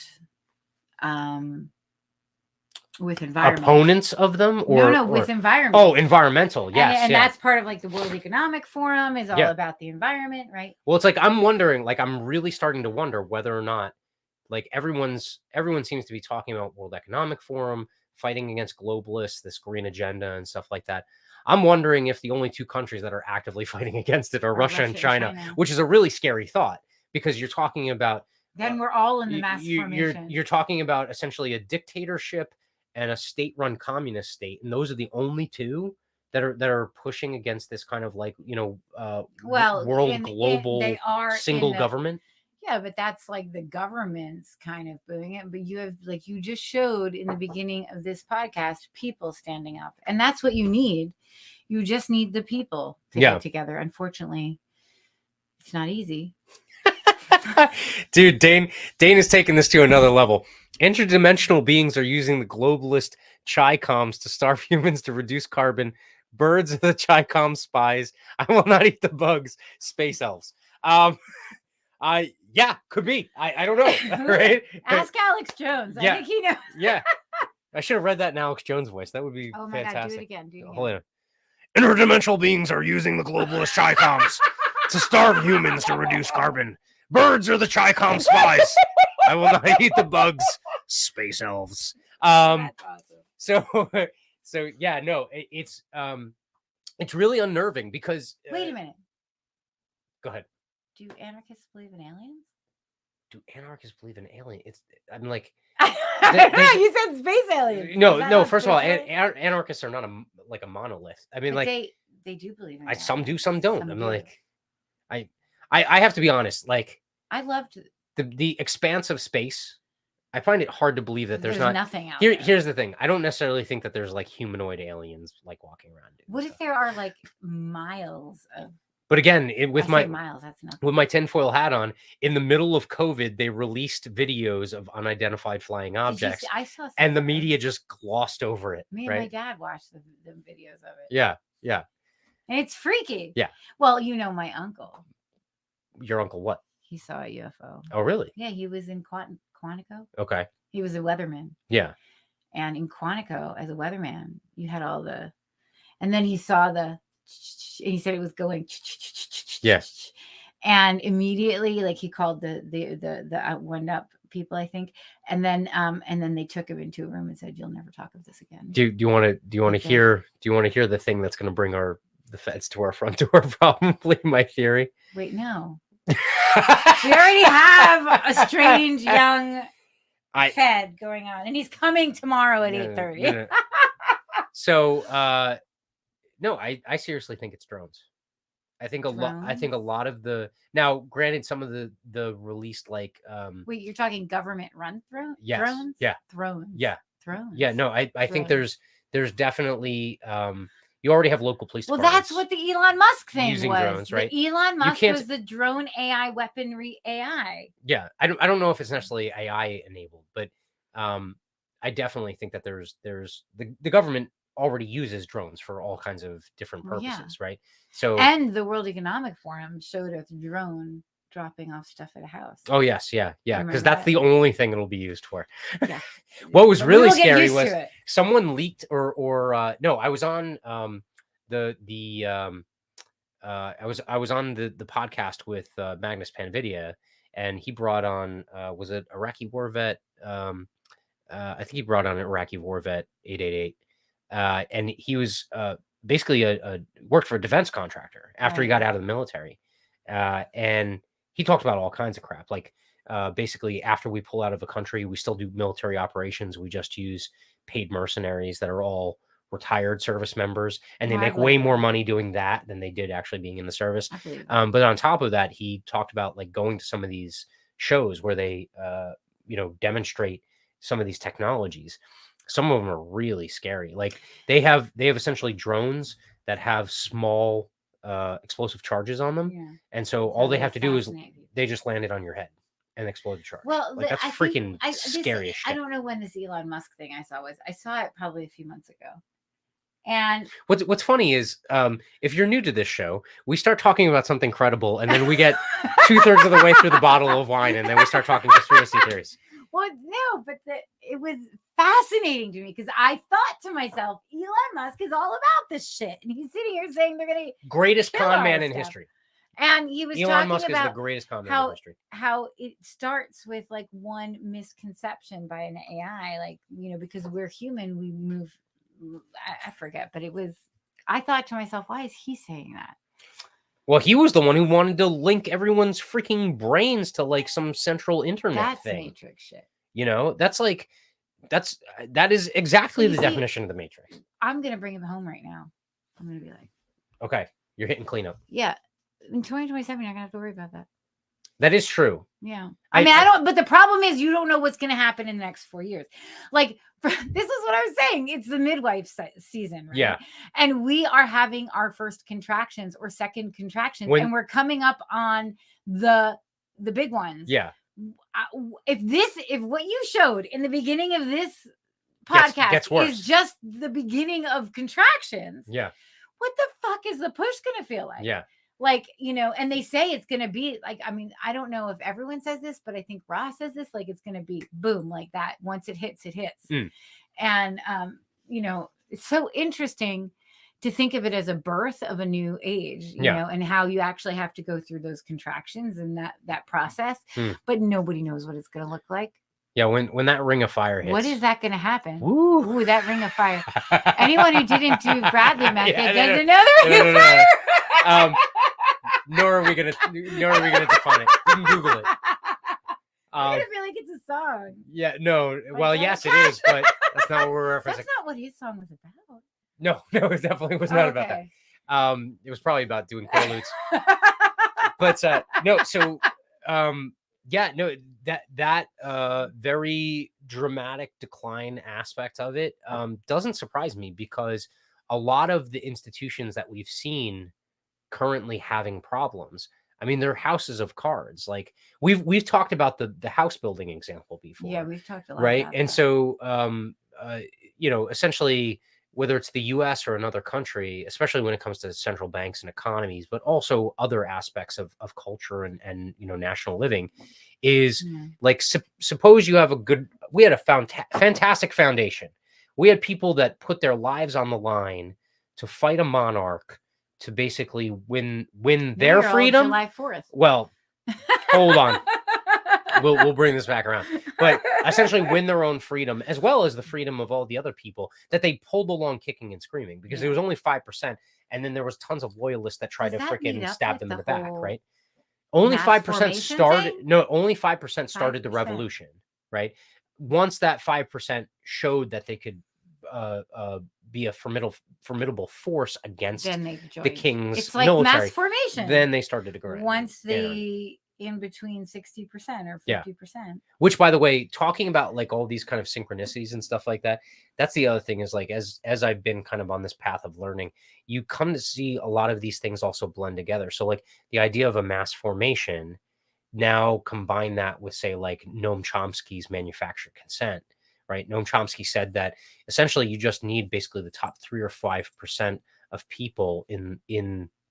with environment. Opponents of them? With environment. Oh, environmental. Yes. And that's part of like the World Economic Forum is all about the environment, right? Well, it's like I'm wondering, like I'm really starting to wonder whether or not, like, everyone seems to be talking about World Economic Forum, fighting against globalists, this green agenda and stuff like that. I'm wondering if the only two countries that are actively fighting against it are Russia and China, which is a really scary thought, because you're talking about then we're all in the mass formation. You're talking about essentially a dictatorship and a state-run communist state, and those are the only two that are pushing against this kind of like world global single government. Yeah, but that's like the government's kind of doing it. But you have, like you just showed in the beginning of this podcast, people standing up, and that's what you need. You just need the people to get together. Unfortunately, it's not easy. Dude, Dane is taking this to another level. Interdimensional beings are using the globalist Chi-Coms to starve humans to reduce carbon. Birds are the Chi-Com spies. I will not eat the bugs. Space elves. Yeah, could be. I don't know. Right? Ask Alex Jones. I think he knows. Yeah. I should have read that in Alex Jones' voice. That would be fantastic. God, do it again. Hold on. Interdimensional beings are using the globalist Chi-Coms to starve humans to reduce carbon. Birds are the Chi-Com spies. I will not eat the bugs. Space elves. That's awesome. So yeah, no, it's really unnerving because wait a minute. Go ahead. Do anarchists believe in aliens? Do anarchists believe in aliens? I'm like, you said space aliens. No. First of all, anarchists are not a monolith. I mean, but like they do believe in aliens. Some do, some don't. Some I'm do. like, I have to be honest. Like, I loved the expanse of space. I find it hard to believe that there's not nothing out here. there. Here's the thing. I don't necessarily think that there's like humanoid aliens like walking around. What if there are like miles of? But again, with my miles, that's nothing. With my tinfoil hat on, in the middle of COVID, they released videos of unidentified flying objects, I saw and the media just glossed over it. Me and my dad watched the videos of it. Yeah. And it's freaky. Yeah. Well, my uncle. Your uncle what? He saw a UFO. Oh, really? Yeah, he was in Quantico. Okay. He was a weatherman. Yeah. And in Quantico, as a weatherman, you had all the, and then he saw and he said it was going. Yeah. And immediately, like he called the One Up people, I think, and then they took him into a room and said, "You'll never talk of this again." Do you want to hear the thing that's going to bring the feds to our front door? Probably my theory. Wait, no. We already have a strange young Fed going on, and he's coming tomorrow at 8:30. No. So, no, I seriously think it's drones. I think a lot of the now, granted, some of the released like wait, you're talking government run drones? Yes. Drones? Yeah. Drones. Yeah. Drones. Yeah. No, I think there's definitely you already have local police departments. Well, that's what the Elon Musk thing using was. Drones, right? The Elon Musk was the drone AI weaponry AI. Yeah, I don't know if it's necessarily AI enabled, but I definitely think that there's the government already uses drones for all kinds of different purposes, right? So and the World Economic Forum showed a drone dropping off stuff at a house. Oh yes, yeah, because that's the only thing it'll be used for. Yeah. What was really scary was someone leaked or no, I was on I was on the podcast with Magnus Panvidia, and he brought on was it Iraqi war vet? I think he brought on an Iraqi war vet 888, and he was basically worked for a defense contractor after he got out of the military, and he talked about all kinds of crap. Like basically, after we pull out of a country, we still do military operations. We just use paid mercenaries that are all retired service members, and they make way more money doing that than they did actually being in the service. But on top of that, he talked about like going to some of these shows where they demonstrate some of these technologies. Some of them are really scary. Like they have essentially drones that have small explosive charges on them, and so all they have to do is they just land it on your head and explode the charge. Well, like, that's freaking scary as shit. I don't know when this Elon Musk thing I saw it probably a few months ago. And what's funny is if you're new to this show, we start talking about something credible, and then we get 2/3 of the way through the bottle of wine, and then we start talking conspiracy theories. Well, no, but it was fascinating to me because I thought to myself, Elon Musk is all about this shit, and he's sitting here saying they're going to greatest con man in history. And he was Elon Musk about is the greatest con man in history. How it starts with like one misconception by an AI, like because we're human, we move. I forget, but I thought to myself, why is he saying that? Well, he was the one who wanted to link everyone's freaking brains to like some central internet thing. That's Matrix shit. That is exactly the definition of the Matrix. I'm going to bring him home right now. I'm going to be like, okay, you're hitting cleanup. Yeah. In 2027, you're not going to have to worry about that. That is true. Yeah. I don't, but the problem is you don't know what's going to happen in the next 4 years. Like, this is what I was saying. It's the midwife season, right? Yeah. And we are having our first contractions or second contractions, and we're coming up on the big ones. Yeah. If what you showed in the beginning of this podcast is just the beginning of contractions, yeah, what the fuck is the push going to feel like? Yeah. Like, and they say it's going to be like, I mean, I don't know if everyone says this, but I think Ross says this, like, it's going to be boom, like that. Once it hits, it hits. And, it's so interesting to think of it as a birth of a new age, you know, and how you actually have to go through those contractions and that process, but nobody knows what it's going to look like. Yeah, when that ring of fire hits. What is that going to happen? Woo. Ooh, that ring of fire. Anyone who didn't do Bradley method doesn't know the ring of no. fire. Nor are we gonna define it. You can Google it. I feel like it's a song. Yeah, no. Like well, that? yes, it is, but that's not what we're referencing. That's not what his song was about. No, it definitely was not about that. It was probably about doing quaaludes. But no, so yeah, no, that very dramatic decline aspect of it doesn't surprise me, because a lot of the institutions that we've seen currently having problems, I mean, they're houses of cards. Like we've talked about the house building example before. Yeah, we've talked a lot right? about And that. so essentially, whether it's the US or another country, especially when it comes to central banks and economies, but also other aspects of culture and national living, is like suppose you have we had a fantastic foundation. We had people that put their lives on the line to fight a monarch to basically win their freedom. July 4th. Well, hold on. We'll bring this back around, but essentially win their own freedom, as well as the freedom of all the other people that they pulled along kicking and screaming, because it was only 5%, and then there was tons of loyalists that tried to freaking stab them in the back, right? Only 5% started. No, only 5% started the revolution, right? Once that 5% showed that they could be a formidable force against the king's it's like military, mass formation. Then they started to grow. Once they in between 60% or 50%. Which, by the way, talking about like all these kind of synchronicities and stuff like that, that's the other thing, is like as I've been kind of on this path of learning, you come to see a lot of these things also blend together. So like the idea of a mass formation, now combine that with, say, like Noam Chomsky's manufactured consent, right? Noam Chomsky said that essentially you just need basically the top 3 or 5% of people in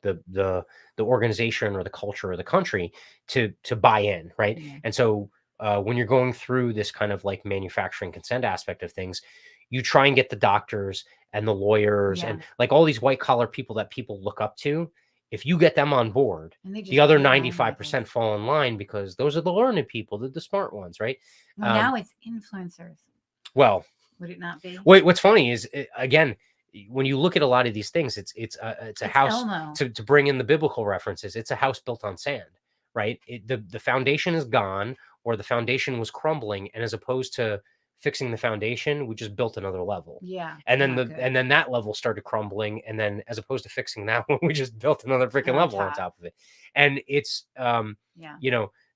the organization or the culture or the country to buy in, right? And so when you're going through this kind of like manufacturing consent aspect of things, you try and get the doctors and the lawyers and like all these white collar people that people look up to. If you get them on board, the other 95% fall in line, because those are the learned people, the smart ones, right? Well, now it's influencers. Well, would it not be? Wait, what's funny is, again, when you look at a lot of these things, it's a house, to bring in the biblical references. It's a house built on sand, right? The foundation is gone, or the foundation was crumbling, and as opposed to fixing the foundation, we just built another level. Yeah. And then that level started crumbling, and then as opposed to fixing that one, we just built another freaking level on top of it. And it's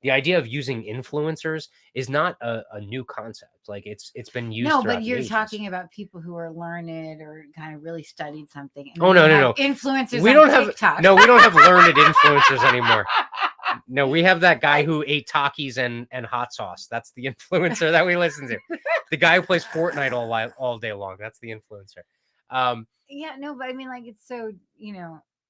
the idea of using influencers is not a new concept. Like it's been used. No, but you're talking about people who are learned or kind of really studied something. And no. Influencers. We don't have TikTok. No, we don't have learned influencers anymore. No, we have that guy who ate Takis and hot sauce. That's the influencer that we listen to. The guy who plays Fortnite all day long. That's the influencer. Yeah, no, but I mean, like, it's so,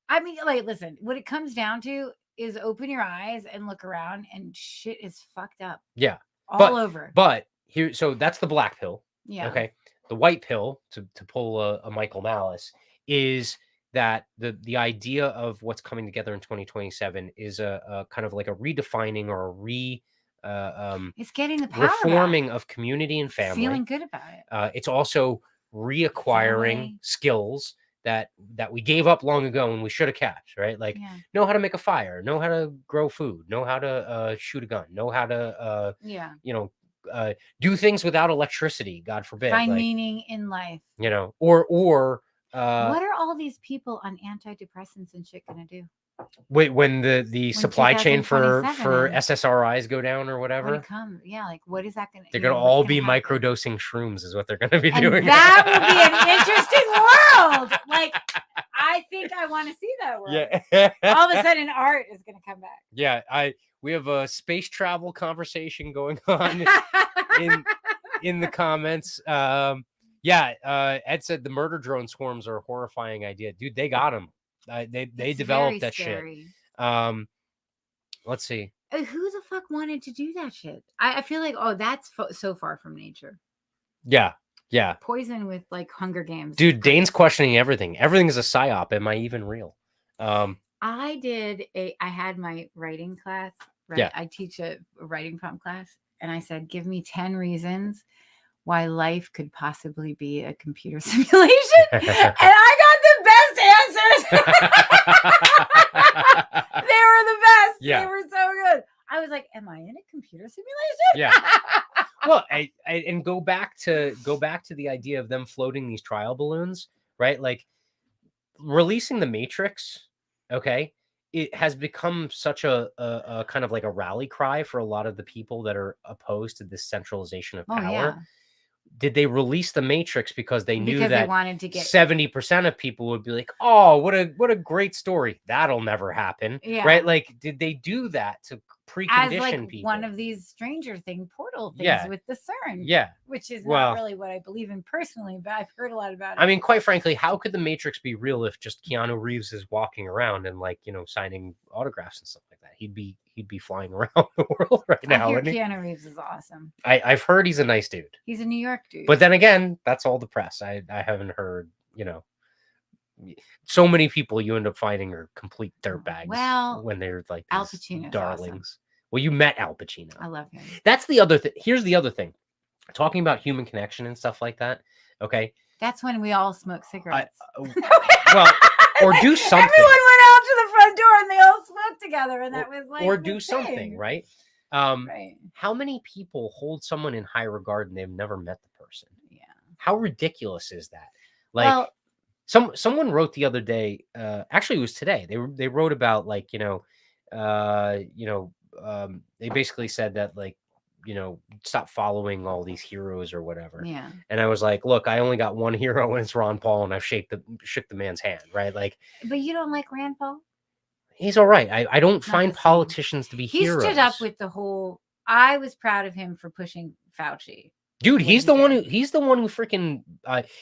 I mean, like, listen, what it comes down to is open your eyes and look around, and shit is fucked up. Yeah. All over. But here, so that's the black pill. Yeah. Okay. The white pill, to pull a Michael Malice, is that the idea of what's coming together in 2027 is a kind of like a redefining or it's getting the power reforming back. of community and family. Feeling good about it. It's also reacquiring skills that we gave up long ago and we should have kept, right? Like know how to make a fire, know how to grow food, know how to shoot a gun, know how to do things without electricity, God forbid. Find meaning in life. Or what are all these people on antidepressants and shit gonna do? Wait, when the supply chain for SSRIs go down or whatever? Like what is that gonna? They're gonna all be microdosing shrooms, is what they're gonna be doing. That would be an interesting world. Like, I think I want to see that world. Yeah. All of a sudden, art is gonna come back. Yeah, we have a space travel conversation going on in the comments. Ed said the murder drone swarms are a horrifying idea. Dude, they got them. They developed that scary shit. Let's see. Who the fuck wanted to do that shit? I feel like, that's so far from nature. Yeah. Poison with like Hunger Games. Dude, Dane's questioning everything. Everything is a psyop. Am I even real? I had my writing class. Right? Yeah. I teach a writing prompt class, and I said, give me 10 reasons why life could possibly be a computer simulation. And I got the best answers. They were the best. Yeah. They were so good. I was like, am I in a computer simulation? Yeah. Well, and go back to the idea of them floating these trial balloons, right? Like releasing the Matrix, okay? It has become such a kind of like a rally cry for a lot of the people that are opposed to this centralization of power. Oh, yeah. Did they release the Matrix because they knew that they wanted to get 70% of people would be like, "Oh, what a great story. That'll never happen." Yeah. Right? Like, did they do that to precondition as like people? one of these Stranger Thing portal things Yeah. with the CERN. Yeah. Which is Well, not really what I believe in personally, but I've heard a lot about it. I mean, quite frankly, how could the Matrix be real if just Keanu Reeves is walking around and like, signing autographs and stuff like that? He'd be flying around the world right now. I hear Keanu Reeves is awesome. I've heard he's a nice dude. He's a New York dude. But then again, that's all the press. I haven't heard, so many people you end up finding are complete dirtbags. Well, when they're like Al Pacino's darlings. Awesome. Well, you met Al Pacino. I love him. That's the other thing. Here's the other thing. Talking about human connection and stuff like that. Okay. That's when we all smoke cigarettes. Well, or do something. Everyone went out to the front door and they all smoked together, and that was like. Or do something, right? Right. How many people hold someone in high regard and they've never met the person? Yeah. How ridiculous is that? Like, someone wrote the other day. Actually, it was today. They wrote about like they basically said that like stop following all these heroes or whatever. Yeah. And I was like, look, I only got one hero and it's Ron Paul, and I've shook the man's hand, right? Like, but you don't like Rand Paul? He's all right. I don't find politicians to be heroes. He stood up with the whole. I was proud of him for pushing Fauci. Dude, he's the one who freaking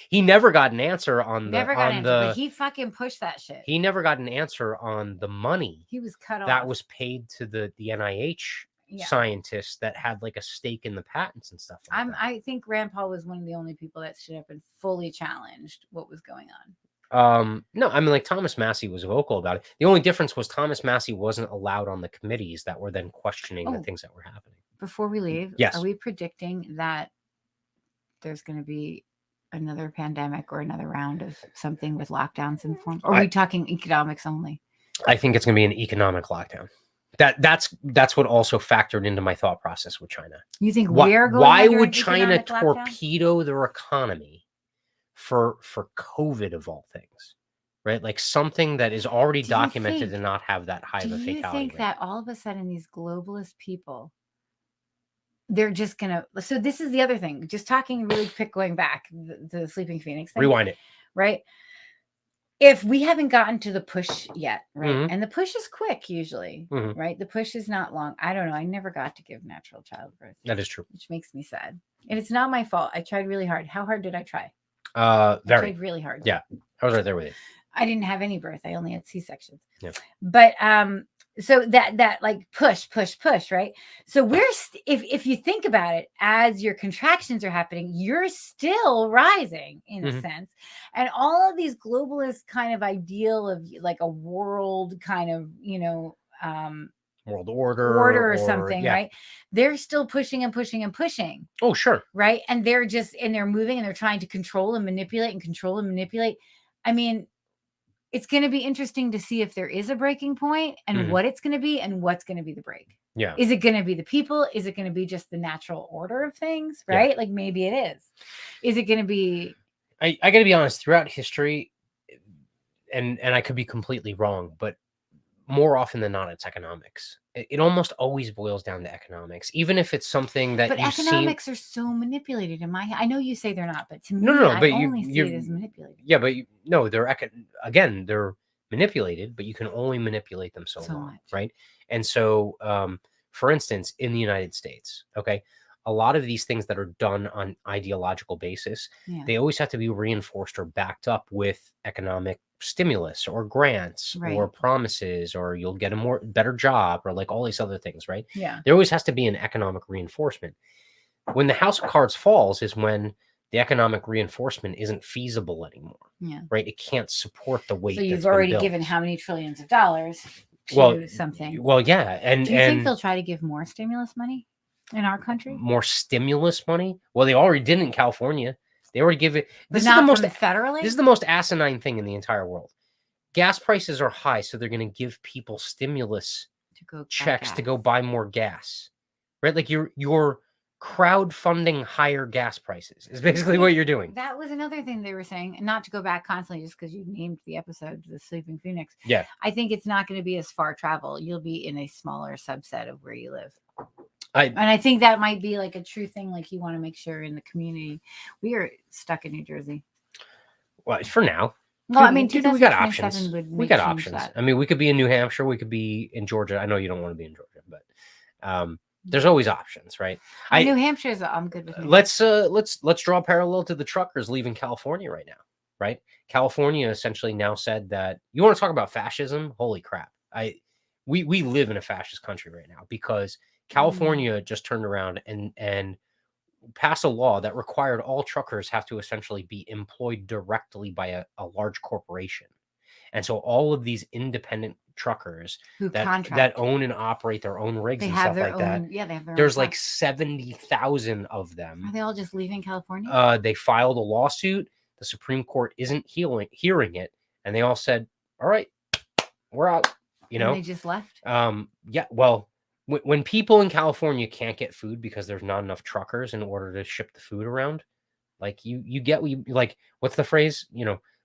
he never got an answer on but he fucking pushed that shit. He never got an answer on the money he was cut off that was paid to the NIH scientists that had like a stake in the patents and stuff like that. I think Rand Paul was one of the only people that stood up and fully challenged what was going on. No, I mean, like Thomas Massey was vocal about it. The only difference was Thomas Massey wasn't allowed on the committees that were then questioning the things that were happening. Before we leave, yes, are we predicting that there's going to be another pandemic or another round of something with lockdowns in form? Or are we talking economics only? I think it's going to be an economic lockdown. That's what also factored into my thought process with China. You think why would China torpedo their economy for COVID of all things, right? Like something that is already documented to not have that high of a fatality rate. Do you think that all of a sudden these globalist people, they're just gonna? So this is the other thing. Just talking really quick, going back to the Sleeping Phoenix thing. Rewind it, right? If we haven't gotten to the push yet, right? Mm-hmm. And the push is quick usually, mm-hmm. right? The push is not long. I don't know. I never got to give natural childbirth. That is true. Which makes me sad. And it's not my fault. I tried really hard. How hard did I try? Very. I tried really hard. Yeah. I was right there with you. I didn't have any birth. I only had C-sections. Yeah. But so that like push, right? So if you think about it, as your contractions are happening, you're still rising in a sense. And all of these globalist kind of ideal of like a world kind of, world order or something, right? They're still pushing and pushing and pushing. Oh, sure. Right. And they're moving and they're trying to control and manipulate. I mean, it's going to be interesting to see if there is a breaking point and what it's going to be and what's going to be the break. Yeah. Is it going to be the people? Is it going to be just the natural order of things? Right. Yeah. Like maybe it is. Is it going to be? I got to be honest, throughout history, and I could be completely wrong, but more often than not, it's economics. It almost always boils down to economics, even if it's something that. But economics are so manipulated in my. I know you say they're not, but to me, I only see it as manipulated. Yeah, but they're manipulated, but you can only manipulate them so long, much. Right? And so, for instance, in the United States, okay, a lot of these things that are done on ideological basis, they always have to be reinforced or backed up with economic stimulus or grants or promises, or you'll get a better job, or like all these other things, right? Yeah. There always has to be an economic reinforcement. When the house of cards falls is when the economic reinforcement isn't feasible anymore. Yeah. Right? It can't support the weight. So you've already given how many trillions of dollars to something? Well, yeah. And do you think they'll try to give more stimulus money? in our country, more stimulus money. Well, they already did in California. They already give it. but not from federally. This is the most asinine thing in the entire world. Gas prices are high, so they're going to give people stimulus checks to go buy more gas, right? Like you're crowdfunding higher gas prices is basically what you're doing. That was another thing they were saying, and not to go back constantly just because you named the episode The Sleeping Phoenix. Yeah. I think it's not going to be as far travel. You'll be in a smaller subset of where you live. And I think that might be like a true thing. Like you want to make sure in the community, we are stuck in New Jersey. Well, for now. Well, I mean, we got options. We got options. That. I mean, we could be in New Hampshire. We could be in Georgia. I know you don't want to be in Georgia, but there's always options, right? New Hampshire's. I'm good with. Let's draw a parallel to the truckers leaving California right now, right? California essentially now said that you want to talk about fascism. Holy crap! We live in a fascist country right now because California just turned around and passed a law that required all truckers have to essentially be employed directly by a large corporation. And so all of these independent truckers that own and operate their own rigs and stuff like that. Yeah, they have their there's like 70,000 of them. Are they all just leaving California? They filed a lawsuit. The Supreme Court isn't hearing it. And they all said, all right, we're out. And they just left? Yeah, well, when people in California can't get food because there's not enough truckers in order to ship the food around, like you get what you like. What's the phrase?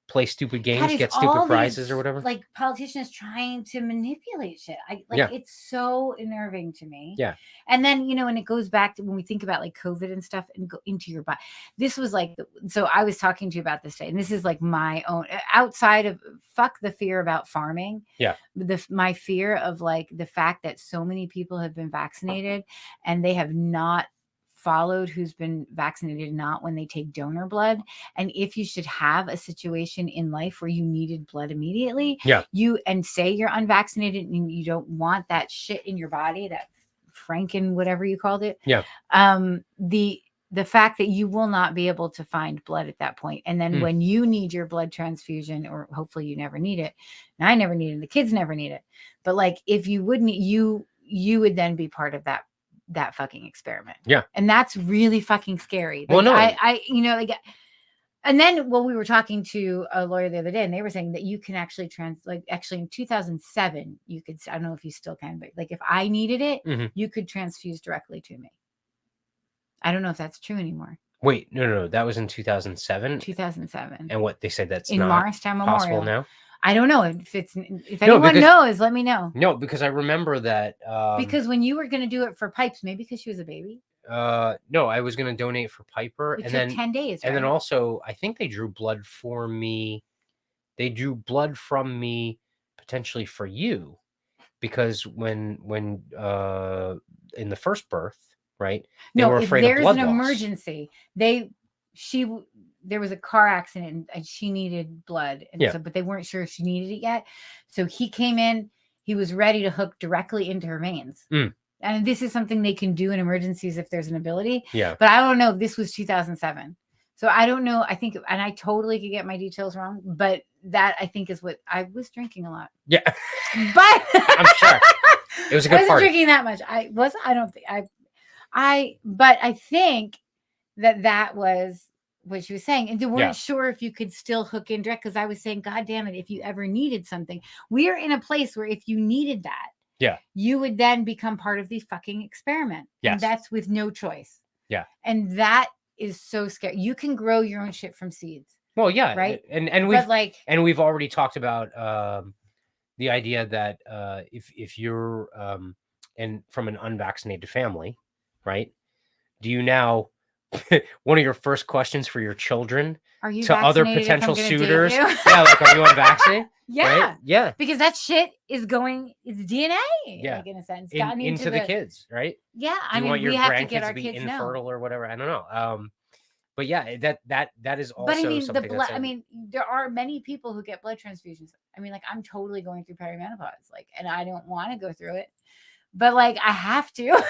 Play stupid games, get stupid prizes or whatever. Like politicians trying to manipulate shit. It's so unnerving to me. Yeah. And then, and it goes back to when we think about like COVID and stuff and go into your body. This was like, so I was talking to you about this day, and this is like my own outside of fuck the fear about farming. Yeah. My fear of like the fact that so many people have been vaccinated and they have not followed who's been vaccinated, not when they take donor blood. And if you should have a situation in life where you needed blood immediately, and say you're unvaccinated and you don't want that shit in your body, that Franken, whatever you called it. Yeah. The fact that you will not be able to find blood at that point. And then when you need your blood transfusion, or hopefully you never need it. And I never need it. The kids never need it. But like, if you wouldn't, you would then be part of that fucking experiment. Yeah. And that's really fucking scary. Like, well, no. And then, we were talking to a lawyer the other day, and they were saying that you can actually actually in 2007, you could, I don't know if you still can, but like if I needed it, you could transfuse directly to me. I don't know if that's true anymore. Wait, no. That was in 2007? 2007. And what they said that's in not Morristown possible Memorial. Now? I don't know if anyone knows, let me know. No, because I remember that. Because when you were going to do it for Pipes, maybe because she was a baby. No, I was going to donate for Piper. It took 10 days. Right? And then also, I think they drew blood for me. They drew blood from me potentially for you, because when in the first birth, right? They were afraid of blood loss. There's an emergency. There was a car accident and she needed blood. And but they weren't sure if she needed it yet. So he came in, he was ready to hook directly into her veins. And this is something they can do in emergencies if there's an ability. Yeah. But I don't know. This was 2007. So I don't know. I think, and I totally could get my details wrong, but that I think is what I was drinking a lot. Yeah. But I'm sure. It was a good I wasn't party. drinking that much. I don't think but I think that was what she was saying. And they weren't sure if you could still hook in direct, because I was saying, God damn it, if you ever needed something, we're in a place where if you needed that, you would then become part of the fucking experiment. Yes. And that's with no choice. Yeah. And that is so scary. You can grow your own shit from seeds. Well, yeah. Right. And we've already talked about the idea that if you're and from an unvaccinated family, right? Do you now one of your first questions for your children to other potential suitors? Yeah, like, are you unvaccinated? Yeah. Right? Yeah. Because that shit is going, it's DNA, like in a sense. Into the kids, right? Yeah. Do you want your grandkids to be infertile or whatever? I don't know. But yeah, that is also. But I mean, something there are many people who get blood transfusions. I mean, like, I'm totally going through perimenopause, like, and I don't want to go through it, but like, I have to.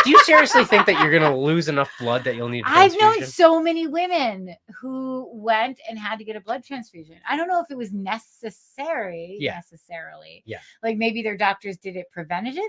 Do you seriously think that you're gonna lose enough blood that you'll need a I've transfusion? known so many women who went and had to get a blood transfusion. I don't know if it was necessarily. Yeah. Like maybe their doctors did it preventatively.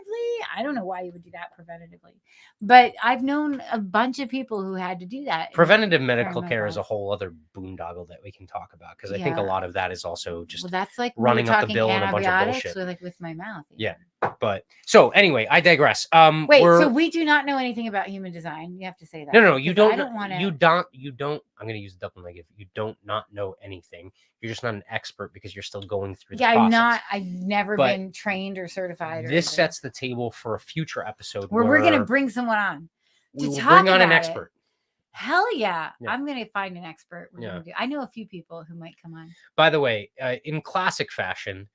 I don't know why you would do that preventatively. But I've known a bunch of people who had to do that. Preventative medical care is a whole other boondoggle that we can talk about, because I think a lot of that is also just that's like running up the bill and a bunch of bullshit. With my mouth. Yeah. But so anyway, I digress. Wait, so we do not know anything about human design. You have to say that. No, you don't. I don't want to. You don't. I'm going to use the double negative. You don't not know anything. You're just not an expert because you're still going through the process. I'm not. I've never been trained or certified. This sets the table for a future episode where we're going to bring someone on. We will bring on an expert. Hell yeah. I'm going to find an expert. I know a few people who might come on. By the way, in classic fashion,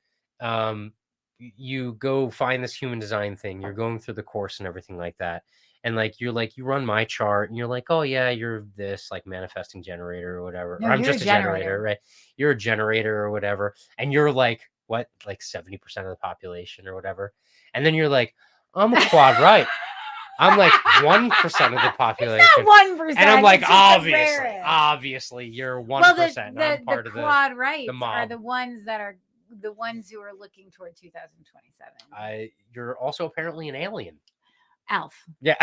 you go find this human design thing. You're going through the course and everything like that. And you run my chart and you're like, oh yeah, you're this like manifesting generator or whatever. No, or I'm just a generator, right? You're a generator or whatever. And you're like, what? Like 70% of the population or whatever. And then you're like, I'm a quad right. I'm like 1% of the population. It's not 1%. And I'm like, obviously, you're 1%. I'm part of the quad rights the mob. Are the ones who are looking toward 2027. You're also apparently an alien. Elf. Yeah.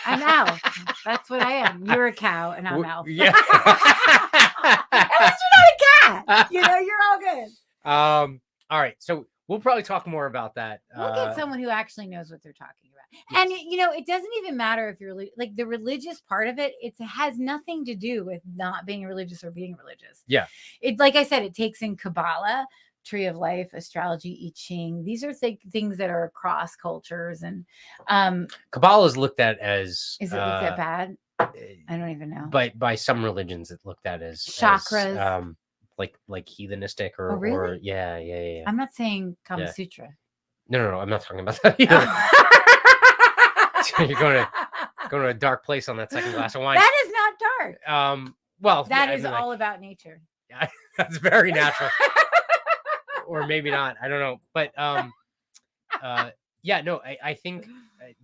I'm Elf. That's what I am. You're a cow and I'm Elf. Yeah. At least you're not a cat. You're all good. All right. So we'll probably talk more about that. We'll get someone who actually knows what they're talking about. Yes. And it doesn't even matter if you're like the religious part of it. It has nothing to do with not being religious or being religious. Yeah. It, like I said, it takes in Kabbalah, Tree of Life, astrology, I Ching. These are things that are across cultures, and Kabbalah is looked at as. Is it looked at bad? I don't even know. But by some religions, it's looked at as chakras, as, like heathenistic or really? Or yeah. I'm not saying Kama Sutra. No. I'm not talking about that either. You're going to a dark place on that second glass of wine. That is not dark. Well, that is all about nature. Yeah, that's very natural. Or maybe not. I don't know. But yeah, no. I think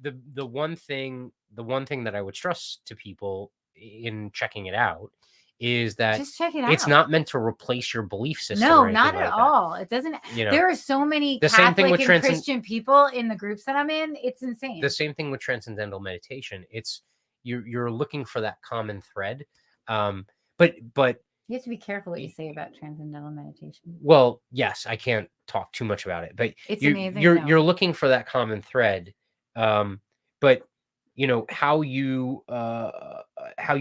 the one thing that I would stress to people in checking it out is that just check it out. It's not meant to replace your belief system. No, not at all. It doesn't. There are so many Catholic and Christian people in the groups that I'm in. It's insane. The same thing with transcendental meditation. It's you're looking for that common thread. But you have to be careful what you say about transcendental meditation. Well, yes, I can't talk too much about it, but it's amazing. You're looking for that common thread. But how you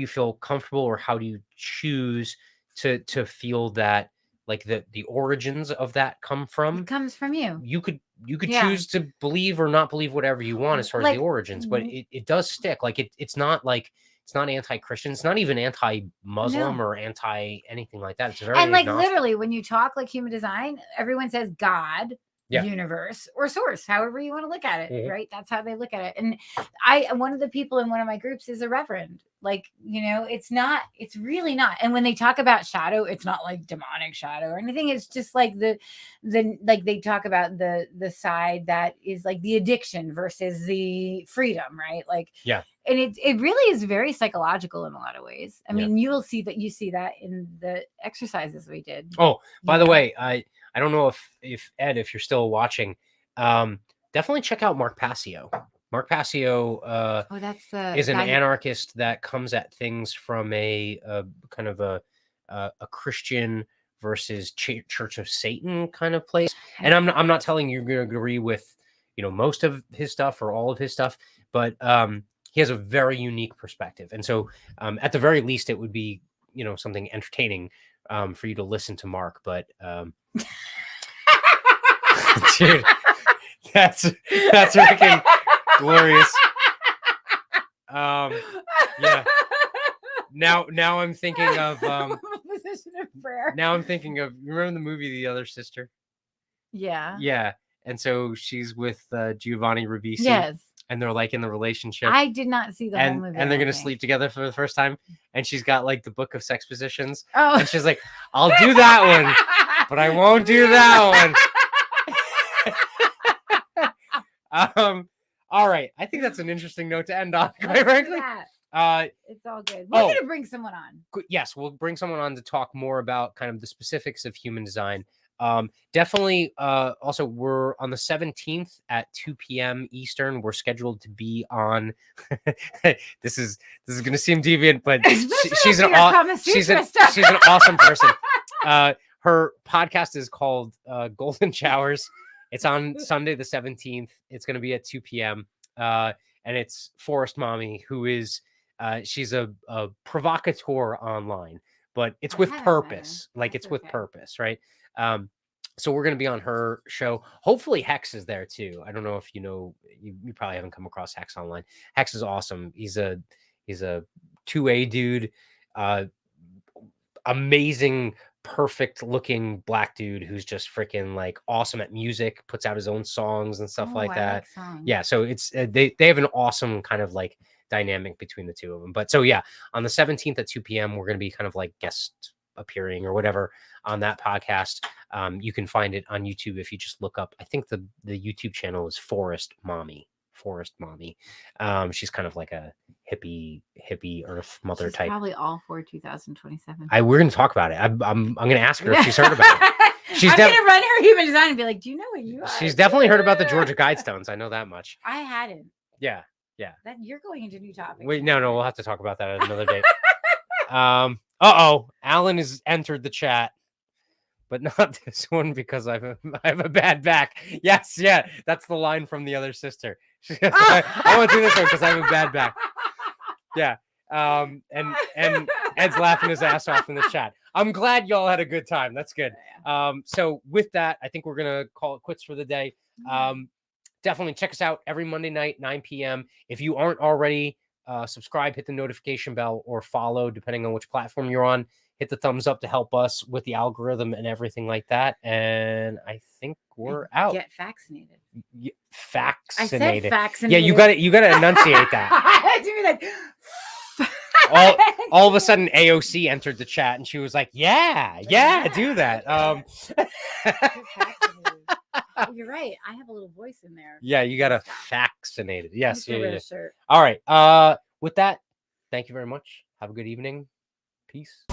feel comfortable, or how do you choose to feel that like the origins of that come from? It comes from you. You could choose to believe or not believe whatever you want as far as the origins, but it does stick. Like it's not like. It's not anti-Christian. It's not even anti-Muslim or anti anything like that. It's very agnostic. Literally, when you talk like human design, everyone says God, universe, or source, however you want to look at it, right? That's how they look at it. And one of the people in one of my groups is a reverend. It's really not. And when they talk about shadow, it's not like demonic shadow or anything. It's just like like they talk about the side that is like the addiction versus the freedom, right? And it really is very psychological in a lot of ways. I mean, you see that in the exercises we did. Oh, by the way, I don't know if Ed, if you're still watching, definitely check out Mark Passio. Mark Passio is an anarchist that comes at things from a kind of a Christian versus Church of Satan kind of place. And I'm not telling you you're going to agree with most of his stuff or all of his stuff, but he has a very unique perspective. And so at the very least, it would be something entertaining for you to listen to Mark. But dude, that's freaking glorious. Yeah. Now I'm thinking of position of prayer. Now I'm thinking of, you remember the movie The Other Sister? Yeah. And so she's with Giovanni Ribisi. Yes. And they're like in the relationship. I did not see the whole movie. And they're gonna sleep together for the first time. And she's got like the book of sex positions. Oh. And she's like, I'll do that one, but I won't do that one. All right. I think that's an interesting note to end on, quite frankly. It's all good. We're going to bring someone on. Yes, we'll bring someone on to talk more about kind of the specifics of human design. Definitely. Also, we're on the 17th at 2 p.m. Eastern. We're scheduled to be on. This is going to seem deviant, but she's an awesome person. Her podcast is called Golden Showers. It's on Sunday the 17th. It's going to be at 2 p.m. And it's Forest Mommy, who is she's a provocateur online, but it's with purpose. Like it's with purpose, right? So we're going to be on her show. Hopefully Hex is there too. I don't know if you know, you probably haven't come across Hex online. Hex is awesome. He's a 2A dude, amazing, perfect looking black dude who's just freaking like awesome at music, puts out his own songs and stuff like that. Yeah. So it's, they have an awesome kind of like dynamic between the two of them. But so yeah, on the 17th at 2 p.m. we're going to be kind of like guest appearing or whatever on that podcast. You can find it on YouTube if you just look up, I think the YouTube channel is Forest Mommy. She's kind of like a hippie earth mother type. Probably all for 2027. We're going to talk about it. I'm going to ask her if she's heard about it. I'm going to run her human design and be like, do you know what you are? She's definitely heard about the Georgia Guidestones. I know that much. I hadn't. Yeah. Then you're going into new topics. Wait, no, we'll have to talk about that at another date. Alan has entered the chat, but not this one because I have a bad back. Yes, yeah, that's the line from the other sister. I won't do this one because I have a bad back. Yeah. And Ed's laughing his ass off in the chat. I'm glad y'all had a good time. That's good. So with that, I think we're gonna call it quits for the day. Definitely check us out every Monday night, 9 p.m. If you aren't already, subscribe, hit the notification bell, or follow, depending on which platform you're on. Hit the thumbs up to help us with the algorithm and everything like that. And I think we're out. Get vaccinated. Vaccinated. I said vaccinated. Yeah, you gotta enunciate that. all of a sudden AOC entered the chat and she was like, yeah, do that. You're right. I have a little voice in there. Yeah, you gotta vaccinated. Yes. Yeah. All right. With that, thank you very much. Have a good evening. Peace.